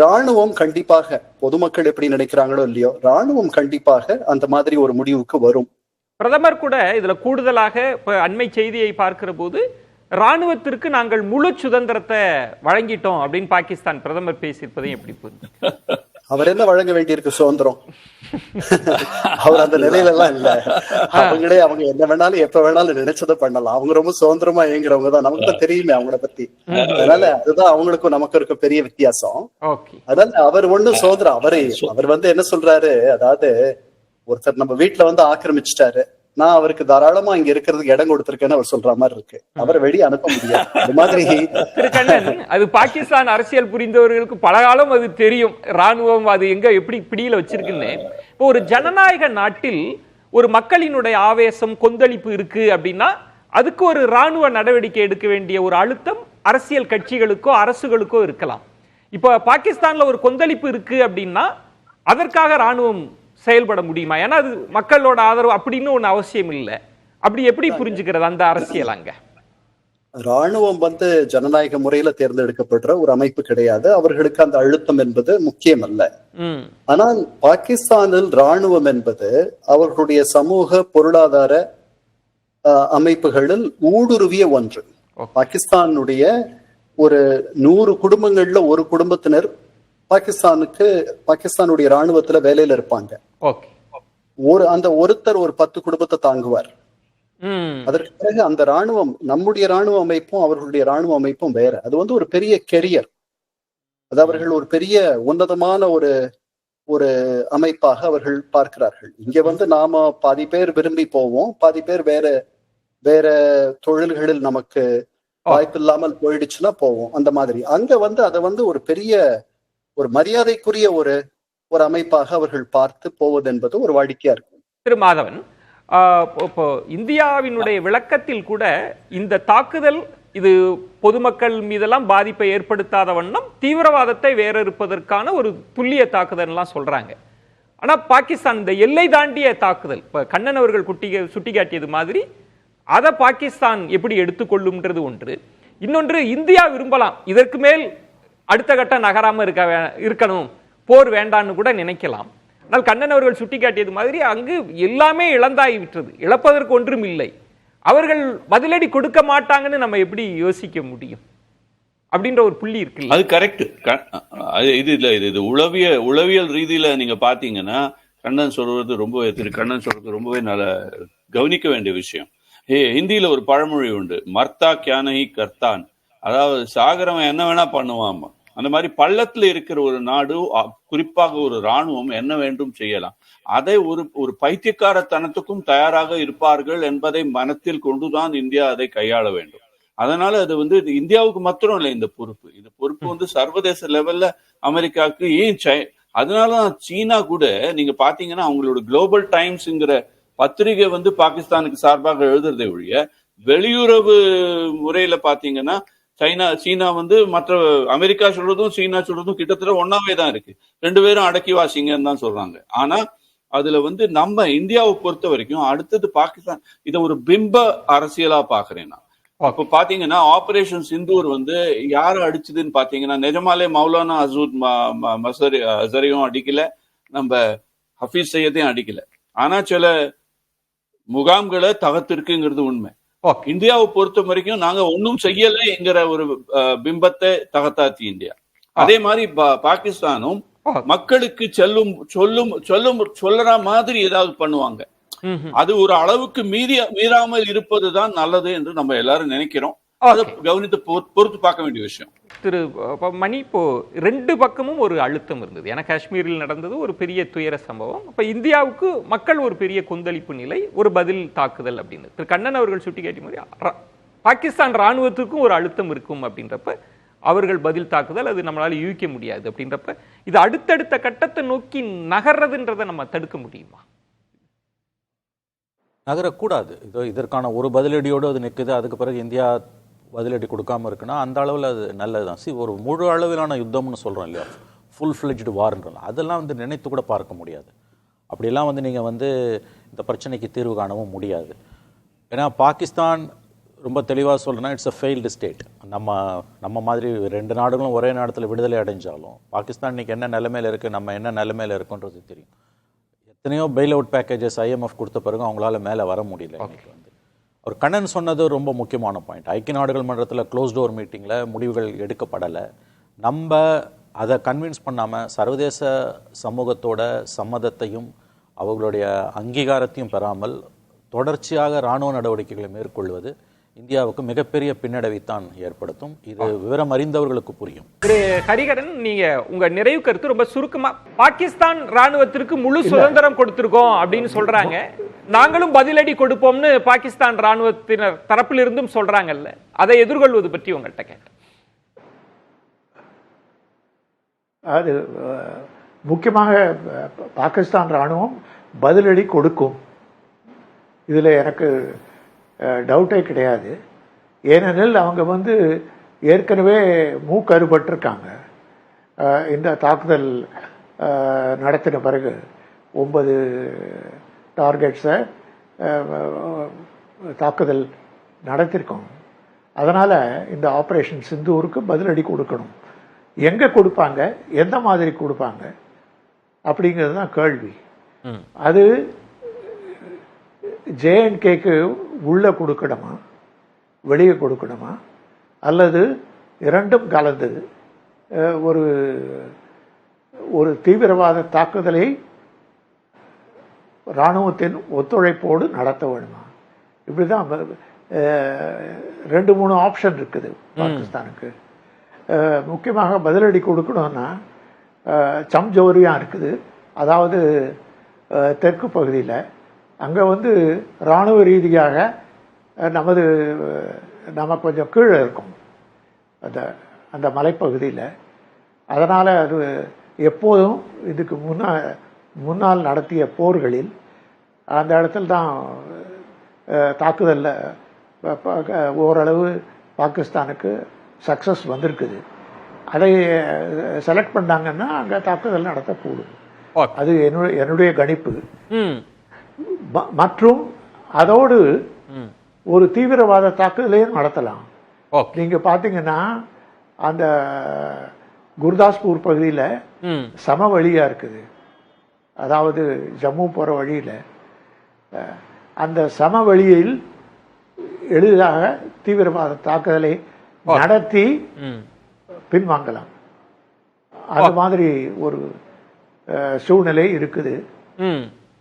ராணுவம் கண்டிப்பாக, பொதுமக்கள் எப்படி நினைக்கிறாங்களோ இல்லையோ, ராணுவம் கண்டிப்பாக அந்த மாதிரி ஒரு முடிவுக்கு வரும். பிரதமர் கூட இதுல கூடுதலாக அண்மை செய்தியை பார்க்கிற போது ராணுவத்திற்கு நாங்கள் முழு சுதந்திரத்தை வழங்கிட்டோம் அப்படின்னு பாகிஸ்தான் பிரதமர் பேசியிருப்பதையும் எப்படி புரிந்து? அவர் என்ன வழங்க வேண்டியிருக்கு சுதந்திரம்? அவர் அந்த நிலையில எல்லாம் இல்ல. அவங்க என்ன வேணாலும் எப்ப வேணாலும் நினைச்சதை பண்ணலாம். அவங்க ரொம்ப சுதந்திரமா இயங்குறவங்க தான். நமக்கு தான் தெரியுமே அவங்கள பத்தி. அதனால அதுதான் அவங்களுக்கும் நமக்கு இருக்க பெரிய வித்தியாசம். அதனால அவர் ஒண்ணும் சுதந்திரம் அவர் வந்து என்ன சொல்றாரு, அதாவது ஒருத்தர் நம்ம வீட்டுல வந்து ஆக்கிரமிச்சிட்டாரு, நான் அவருக்கு தாராளமா இங்க இருக்கிறதுக்கு இடம் கொடுத்திருக்கேன்னு அவர் சொல்ற மாதிரி இருக்கு. அவரை வெளியே அனுப்ப முடியாது. அது மாதிரி அது பாகிஸ்தான் அரசியல் புரிந்தவர்களுக்கு பல காலம் அது தெரியும். ராணுவம் அது எங்க எப்படி பிடியில வச்சிருக்குன்னு. இப்போ ஒரு ஜனநாயக நாட்டில் ஒரு மக்களினுடைய ஆவேசம் கொந்தளிப்பு இருக்கு அப்படின்னா அதுக்கு ஒரு ராணுவ நடவடிக்கை எடுக்க வேண்டிய ஒரு அழுத்தம் அரசியல் கட்சிகளுக்கோ அரசுகளுக்கோ இருக்கலாம். இப்போ பாகிஸ்தான்ல ஒரு கொந்தளிப்பு இருக்கு அப்படின்னா அதற்காக ராணுவம் செயல்பட முடியுமா? ஏன்னா அது மக்களோட ஆதரவு அப்படின்னு ஒண்ணு அவசியம் இல்லை. அப்படி எப்படி புரிஞ்சுக்கிறது அந்த அரசியல்? அங்க ராணுவம் வந்து ஜனநாயக முறையில தேர்ந்தெடுக்கப்படுற ஒரு அமைப்பு கிடையாது. அவர்களுக்கு அந்த அழுத்தம் என்பது முக்கியம் அல்ல. ஆனால் பாகிஸ்தானில் ராணுவம் என்பது அவர்களுடைய சமூக பொருளாதார அமைப்புகளில் ஊடுருவிய ஒன்று. பாகிஸ்தானுடைய ஒரு 100 குடும்பங்கள்ல ஒரு குடும்பத்தினர் பாகிஸ்தானுடைய ராணுவத்துல வேலையில இருப்பாங்க. அந்த ஒருத்தர் ஒரு 10 குடும்பத்தை தாங்குவார். அதற்கு பிறகு அந்த ராணுவம், நம்முடைய ராணுவ அமைப்பும் அவர்களுடைய ராணுவ அமைப்பும் வேற. அது வந்து ஒரு பெரிய கெரியர். அது அவர்கள் ஒரு பெரிய உன்னதமான ஒரு அமைப்பாக அவர்கள் பார்க்கிறார்கள். இங்க வந்து நாம பாதி பேர் விரும்பி போவோம், பாதி பேர் வேற தொழில்களில் நமக்கு வாய்ப்பு இல்லாமல் போயிடுச்சுன்னா போவோம். அந்த மாதிரி அங்க வந்து அதை வந்து ஒரு பெரிய ஒரு மரியாதைக்குரிய ஒரு அமைப்பாக அவர்கள் பார்த்து போவது என்பது ஒரு வாடிக்கையா இருக்கும். திரு மாதவன், இப்போ இந்தியாவினுடைய விளக்கத்தில் கூட இந்த தாக்குதல் இது பொதுமக்கள் மீதெல்லாம் பாதிப்பை ஏற்படுத்தாத வண்ணம் தீவிரவாதத்தை வேறறுப்பதற்கான ஒரு துல்லிய தாக்குதல்லாம் சொல்றாங்க. ஆனா பாகிஸ்தான் இந்த எல்லை தாண்டிய தாக்குதல், இப்ப கண்ணன் அவர்கள் சுட்டிக்காட்டியது மாதிரி அதை பாகிஸ்தான் எப்படி எடுத்துக்கொள்ளும்ன்றது ஒன்று. இன்னொன்று, இந்தியா விரும்பலாம் இதற்கு மேல் அடுத்த கட்ட நகராம இருக்கணும், போர் வேண்டான்னு கூட நினைக்கலாம். ஆனால் கண்ணன் அவர்கள் சுட்டிக்காட்டியது மாதிரி அங்கு எல்லாமே இழந்தாகி விட்டது, இழப்பதற்கு ஒன்றும் இல்லை. அவர்கள் பதிலடி கொடுக்க மாட்டாங்கன்னு நம்ம எப்படி யோசிக்க முடியும்? அப்படின்ற ஒரு புள்ளி இருக்கு. அது கரெக்ட். இது உளவியல் ரீதியில நீங்க பாத்தீங்கன்னா கண்ணன் சொல்றது ரொம்பவே நல்ல கவனிக்க வேண்டிய விஷயம். ஹிந்தியில ஒரு பழமொழி உண்டு, மர்த்தா கியானஹி கர்த்தான். அதாவது சாகரவன் என்ன வேணா பண்ணுவான். அந்த மாதிரி பள்ளத்துல இருக்கிற ஒரு நாடு, குறிப்பாக ஒரு ராணுவம் என்ன வேண்டும் செய்யலாம். அதை ஒரு பைத்தியக்காரத்தனத்துக்கும் தயாராக இருப்பார்கள் என்பதை மனத்தில் கொண்டுதான் இந்தியா அதை கையாள வேண்டும். அதனால அது வந்து இந்தியாவுக்கு மாத்திரம் இல்லை இந்த பொறுப்பு வந்து சர்வதேச லெவல்ல அமெரிக்காவுக்கு, ஏன் அதனாலதான் சீனா கூட நீங்க பாத்தீங்கன்னா அவங்களோட குளோபல் டைம்ஸ்ங்கிற பத்திரிகை வந்து பாகிஸ்தானுக்கு சார்பாக எழுதுறதை ஒழிய வெளியுறவு முறையில பாத்தீங்கன்னா சீனா வந்து மற்ற அமெரிக்கா சொல்றதும் சீனா சொல்றதும் கிட்டத்தட்ட ஒன்னாவே தான் இருக்கு. 2 பேரும் அடக்கி வாசிங்கன்னு தான் சொல்றாங்க. ஆனா அதுல வந்து நம்ம இந்தியாவை பொறுத்த வரைக்கும் அடுத்தது பாகிஸ்தான் இதை ஒரு பிம்ப அரசியலா பாக்குறேன் நான். அப்ப பாத்தீங்கன்னா ஆபரேஷன் சிந்தூர் வந்து யாரு அடிச்சதுன்னு பாத்தீங்கன்னா நிஜமாலே மௌலானா அசரையும் அடிக்கல, நம்ம ஹபீஸ் சையதையும் அடிக்கல. ஆனா சில முகாம்களை தகர்த்திருக்குங்கிறது உண்மை. இந்தியாவை பொறுத்த வரைக்கும் நாங்க ஒன்னும் செய்யல என்கிற ஒரு பிம்பத்தை தகர்த்தாச்சு இந்தியா. அதே மாதிரி பாகிஸ்தானும் மக்களுக்கு சொல்லுற மாதிரி ஏதாவது பண்ணுவாங்க. அது ஒரு அளவுக்கு மீறாமல் இருப்பதுதான் நல்லது என்று நம்ம எல்லாரும் நினைக்கிறோம். அதை கவனித்து பொறுத்து பார்க்க வேண்டிய விஷயம். திரு மணி, இப்போ 2 பக்கமும் ஒரு அழுத்தம் இருந்தது. ஏன்னா காஷ்மீரில் நடந்தது ஒரு பெரிய துயர சம்பவம். அப்ப இந்தியாவுக்கு மக்கள் ஒரு பெரிய கொந்தளிப்பு நிலை, ஒரு பதில் தாக்குதல் அப்படின்னு திரு கண்ணன் அவர்கள் சுட்டிக்காட்டிய மாதிரி பாகிஸ்தான் ராணுவத்துக்கும் ஒரு அழுத்தம் இருக்கும் அப்படின்றப்ப அவர்கள் பதில் தாக்குதல் அது நம்மளால யூகிக்க முடியாது. அப்படின்றப்ப இது அடுத்தடுத்த கட்டத்தை நோக்கி நகர்றதுன்றதை நம்ம தடுக்க முடியுமா? நகரக்கூடாது. இதற்கான ஒரு பதிலடியோடு அது நிற்குது, அதுக்கு பிறகு இந்தியா பதிலடி கொடுக்காம இருக்குன்னா அந்த அளவில் அது நல்லதுதான். ஒரு முழு அளவிலான யுத்தம்னு சொல்கிறோம் இல்லையா, ஃபுல் ஃப்ளெஜ்டு வார்ன்றோம், அதெல்லாம் வந்து நினைத்து கூட பார்க்க முடியாது. அப்படியெல்லாம் வந்து நீங்கள் வந்து இந்த பிரச்சனைக்கு தீர்வு காணவும் முடியாது. ஏன்னா பாகிஸ்தான் ரொம்ப தெளிவாக சொல்கிறேன்னா இட்ஸ் அ ஃபெயில்டு ஸ்டேட். நம்ம மாதிரி 2 நாடுகளும் ஒரே நேரத்தில் விடுதலை அடைஞ்சாலும் பாகிஸ்தான் இன்றைக்கி என்ன நிலைமையில் இருக்குது, நம்ம என்ன நிலைமையில் இருக்குன்றது தெரியும். எத்தனையோ பெயில் அவுட் பேக்கேஜஸ் IMF கொடுத்த பிறகு அவங்களால மேலே வர முடியல. இன்னைக்கு வந்து ஒரு கண்ணன் சொன்னது ரொம்ப முக்கியமான பாயிண்ட். ஐக்கிய நாடுகள் மன்றத்தில் க்ளோஸ் டோர் மீட்டிங்கில் முடிவுகள் எடுக்கப்படலை. நம்ம அதை கன்வின்ஸ் பண்ணாமல் சர்வதேச சமூகத்தோட சம்மதத்தையும் அவர்களுடைய அங்கீகாரத்தையும் பெறாமல் தொடர்ச்சியாக இராணுவ நடவடிக்கைகளை மேற்கொள்வது இந்தியாவுக்கு மிகப்பெரிய பின்னடைவைத்தான் ஏற்படுத்தும். இது விவரம் அறிந்தவர்களுக்கு புரியும். திரு ஹரிகரன், நீங்க உங்க நிறைவு கருத்து ரொம்ப சுருக்கமா, பாகிஸ்தான் ராணுவத்திற்கு முழு சுதந்திரம் கொடுத்திருக்கோம் அப்படின்னு சொல்றாங்க, நாங்களும் பதிலடி கொடுப்போம்னு பாகிஸ்தான் ராணுவத்தினர் தரப்பில் இருந்தும் சொல்றாங்கல்ல, அதை எதிர்கொள்வது பற்றி உங்கள்கிட்ட கேட்டேன். அது முக்கியமாக பாகிஸ்தான் ராணுவம் பதிலடி கொடுக்கும், இதில் எனக்கு டவுட்டே கிடையாது. ஏனெனில் அவங்க வந்து ஏற்கனவே மூக்கறுபட்டிருக்காங்க. இந்த தாக்குதல் நடத்தின பிறகு 9 டார்கெட்ஸை தாக்குதல் நடத்திருக்கோம். அதனால் இந்த ஆப்ரேஷன் சிந்தூருக்கு பதிலடி கொடுக்கணும். எங்கே கொடுப்பாங்க, எந்த மாதிரி கொடுப்பாங்க அப்படிங்கிறது தான் கேள்வி. அது JNKக்கு உள்ளே கொடுக்கணுமா, வெளியே கொடுக்கணுமா, அல்லது இரண்டும் கலந்து ஒரு தீவிரவாத தாக்குதலை இராணுவத்தின் ஒத்துழைப்போடு நடத்த வேணுமா? இப்படி தான் 2-3 ஆப்ஷன் இருக்குது பாகிஸ்தானுக்கு. முக்கியமாக பதிலடி கொடுக்கணும்னா சம்ஜோரியா இருக்குது, அதாவது தெற்கு பகுதியில். அங்கே வந்து இராணுவ ரீதியாக நம்ம கொஞ்சம் கீழே இருக்கும் அந்த மலைப்பகுதியில். அதனால் அது எப்போதும் இதுக்கு முன்னால் நடத்திய போர்களில் அந்த இடத்துல தான் தாக்குதலில் ஓரளவு பாகிஸ்தானுக்கு சக்ஸஸ் வந்திருக்குது. அதை செலக்ட் பண்ணாங்கன்னா அங்கே தாக்குதல் நடத்தக்கூடும். அது என்னுடைய கணிப்பு. மற்றும் அதோடு ஒரு தீவிரவாத தாக்குதலையும் நடத்தலாம். நீங்க பாத்தீங்கன்னா அந்த குர்தாஸ்பூர் பகுதியில் சமவெளியா இருக்குது, அதாவது ஜம்மு போற வழியில அந்த சமவெளியில் எளிதாக தீவிரவாத தாக்குதலை நடத்தி பின்வாங்கலாம். அது மாதிரி ஒரு சூழ்நிலை இருக்குது.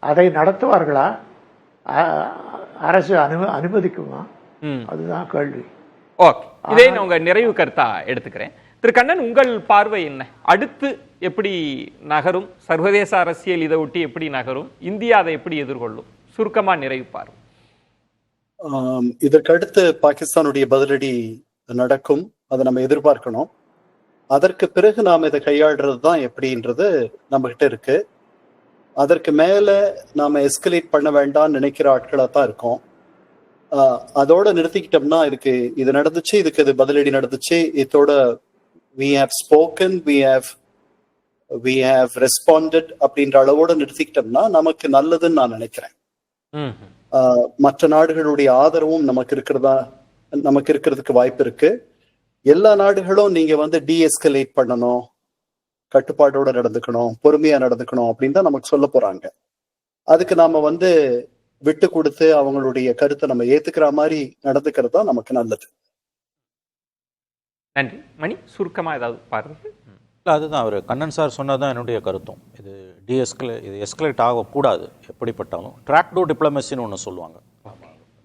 அதை நடத்துவார்களா, அரசு அனுமதிக்குமா, அதுதான் கேள்வி. ஓகே, இதே நான் உங்க நிறைவு கருத்தா எடுத்துக்கிறேன். திரு கண்ணன், உங்கள் பார்வை என்ன? அடுத்து எப்படி நகரும் சர்வதேச அரசியல், இதை ஒட்டி எப்படி நகரும், இந்தியா அதை எப்படி எதிர்கொள்ளும்? சுருக்கமா நிறைவு பார்வை. இதற்கு அடுத்து பாகிஸ்தானுடைய பதிலடி நடக்கும், அதை நம்ம எதிர்பார்க்கணும். அதற்கு பிறகு நாம் இதை கையாளுறது தான் எப்படின்றது நம்ம கிட்ட இருக்கு. அதற்கு மேல நாம எஸ்கலேட் பண்ண வேண்டாம்னு நினைக்கிற ஆட்களா தான் இருக்கோம். அதோட நிறுத்திக்கிட்டோம்னா இது நடந்துச்சு, இதுக்கு இது பதிலடி நடந்துச்சு, இதோட we have spoken, we have responded அப்படின்ற அளவோட நிறுத்திக்கிட்டோம்னா நமக்கு நல்லதுன்னு நான் நினைக்கிறேன். மற்ற நாடுகளுடைய ஆதரவும் நமக்கு இருக்கிறதா நமக்கு இருக்கிறதுக்கு வாய்ப்பு இருக்கு. எல்லா நாடுகளும் நீங்க வந்து டீஎஸ்கலேட் பண்ணணும், கட்டுப்பாடோட நடந்துக்கணும், பொறுமையா நடந்துக்கணும் அப்படின்னு தான் நமக்கு சொல்ல போறாங்க. அதுக்கு நாம வந்து விட்டு கொடுத்து அவங்களுடைய கருத்தை நம்ம ஏத்துக்கிற மாதிரி நடந்துக்கிறது தான் நமக்கு நல்லது. நன்றி. மணி, சுருக்கமா ஏதாவது பார்வை? இல்லை, அதுதான் அவர் கண்ணன் சார் சொன்னதான் என்னுடைய கருத்தும். இது இது எஸ்கலேட் ஆகக்கூடாது. எப்படிப்பட்டாலும் ட்ராக் டு டிப்ளமசின்னு ஒன்று சொல்லுவாங்க.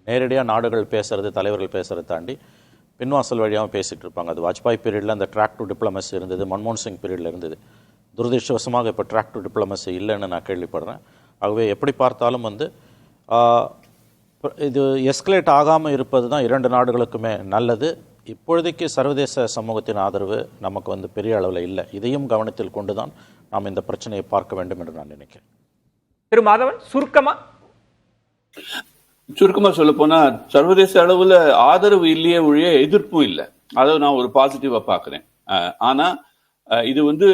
நேரடியாக நாடுகள் பேசுறது, தலைவர்கள் பேசுறதை தாண்டி பின்வாசல் வழியாக பேசிகிட்டு இருப்பாங்க. அது வாஜ்பாய் பீரியடில் அந்த ட்ராக் டு டிப்ளமசி இருந்தது, மன்மோகன் சிங் பீரியடில் இருந்தது. துரதிருஷ்டவசமாக இப்போ ட்ராக் டு டிப்ளமசி இல்லைன்னு நான் கேள்விப்படுறேன். ஆகவே எப்படி பார்த்தாலும் வந்து இது எஸ்கலேட் ஆகாமல் இருப்பது தான் இரண்டு நாடுகளுக்குமே நல்லது. இப்பொழுதைக்கு சர்வதேச சமூகத்தின் ஆதரவு நமக்கு வந்து பெரிய அளவில் இல்லை. இதையும் கவனத்தில் கொண்டு தான் நாம் இந்த பிரச்சனையை பார்க்க வேண்டும் என்று நான் நினைக்கிறேன். திரு மாதவன், சுருக்கமா சொல்ல போனா சர்வதேச அளவுல ஆதரவு இல்லையே ஒழிய எதிர்ப்பும் இல்லை. அதை நான் ஒரு பாசிட்டிவா பாக்குறேன். ஆனா இது வந்து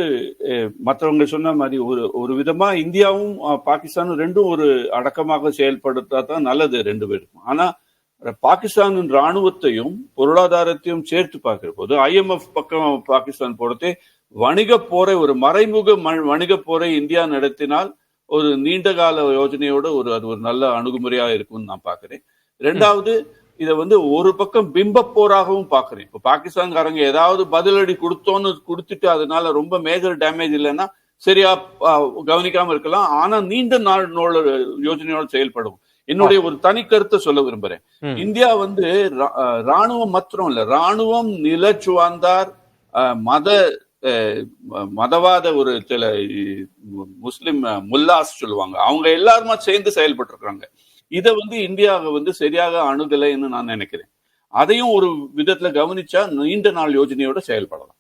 மற்றவங்க சொன்ன மாதிரி ஒரு விதமா இந்தியாவும் பாகிஸ்தானும் ரெண்டும் ஒரு அடக்கமாக செயல்படுத்தா தான் நல்லது ரெண்டு பேருக்கும். ஆனா பாகிஸ்தானின் ராணுவத்தையும் பொருளாதாரத்தையும் சேர்த்து பார்க்கிற போது IMF பக்கம் பாகிஸ்தான் போறதே வணிக போரை, ஒரு மறைமுக வணிக போரை இந்தியா நடத்தினால் ஒரு நீண்ட கால யோஜனையோட அது ஒரு நல்ல அணுகுமுறையா இருக்கும்னு நான் பாக்குறேன். ரெண்டாவது, இதை வந்து ஒரு பக்கம் பிம்ப போராகவும் பாக்குறேன். இப்போ பாகிஸ்தான்காரங்க ஏதாவது பதிலடி கொடுத்துட்டு அதனால ரொம்ப மேஜர் டேமேஜ் இல்லைன்னா சரியா கவனிக்காம இருக்கலாம். ஆனா நீண்ட நாள் யோஜனையோட செயல்படும். என்னுடைய ஒரு தனி கருத்தை சொல்ல விரும்புறேன். இந்தியா வந்து ராணுவம் மாத்திரம் இல்ல, ராணுவம், நிலச்சுவாந்தார், மதவாத ஒரு சில முஸ்லிம் முல்லாஸ் சொல்லுவாங்க, அவங்க எல்லாருமா சேர்ந்து செயல்பட்டு இருக்காங்க. இதை வந்து இந்தியாவை வந்து சரியாக அணுகலைன்னு நான் நினைக்கிறேன். அதையும் ஒரு விதத்துல கவனிச்சா நீண்ட நாள் யோஜனையோட செயல்படலாம்.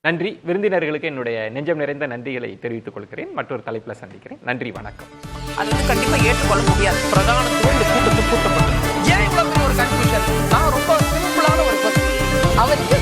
நன்றி. விருந்தினர்களுக்கு என்னுடைய நெஞ்சம் நிறைந்த நன்றிகளை தெரிவித்துக் கொள்கிறேன். மற்றொரு தலைப்புல சந்திக்கிறேன். நன்றி, வணக்கம். அது வந்து கண்டிப்பா ஏற்றுக்கொள்ள முடியாது. பிரதானத்துவம் இந்த கூட்டத்துக்கு கூட்டப்பட்டது. ஏன் இவ்வளவு பெரிய ஒரு கன்ஃபியூஷன்? நான் ரொம்ப சிம்பிளான ஒரு அவருக்கு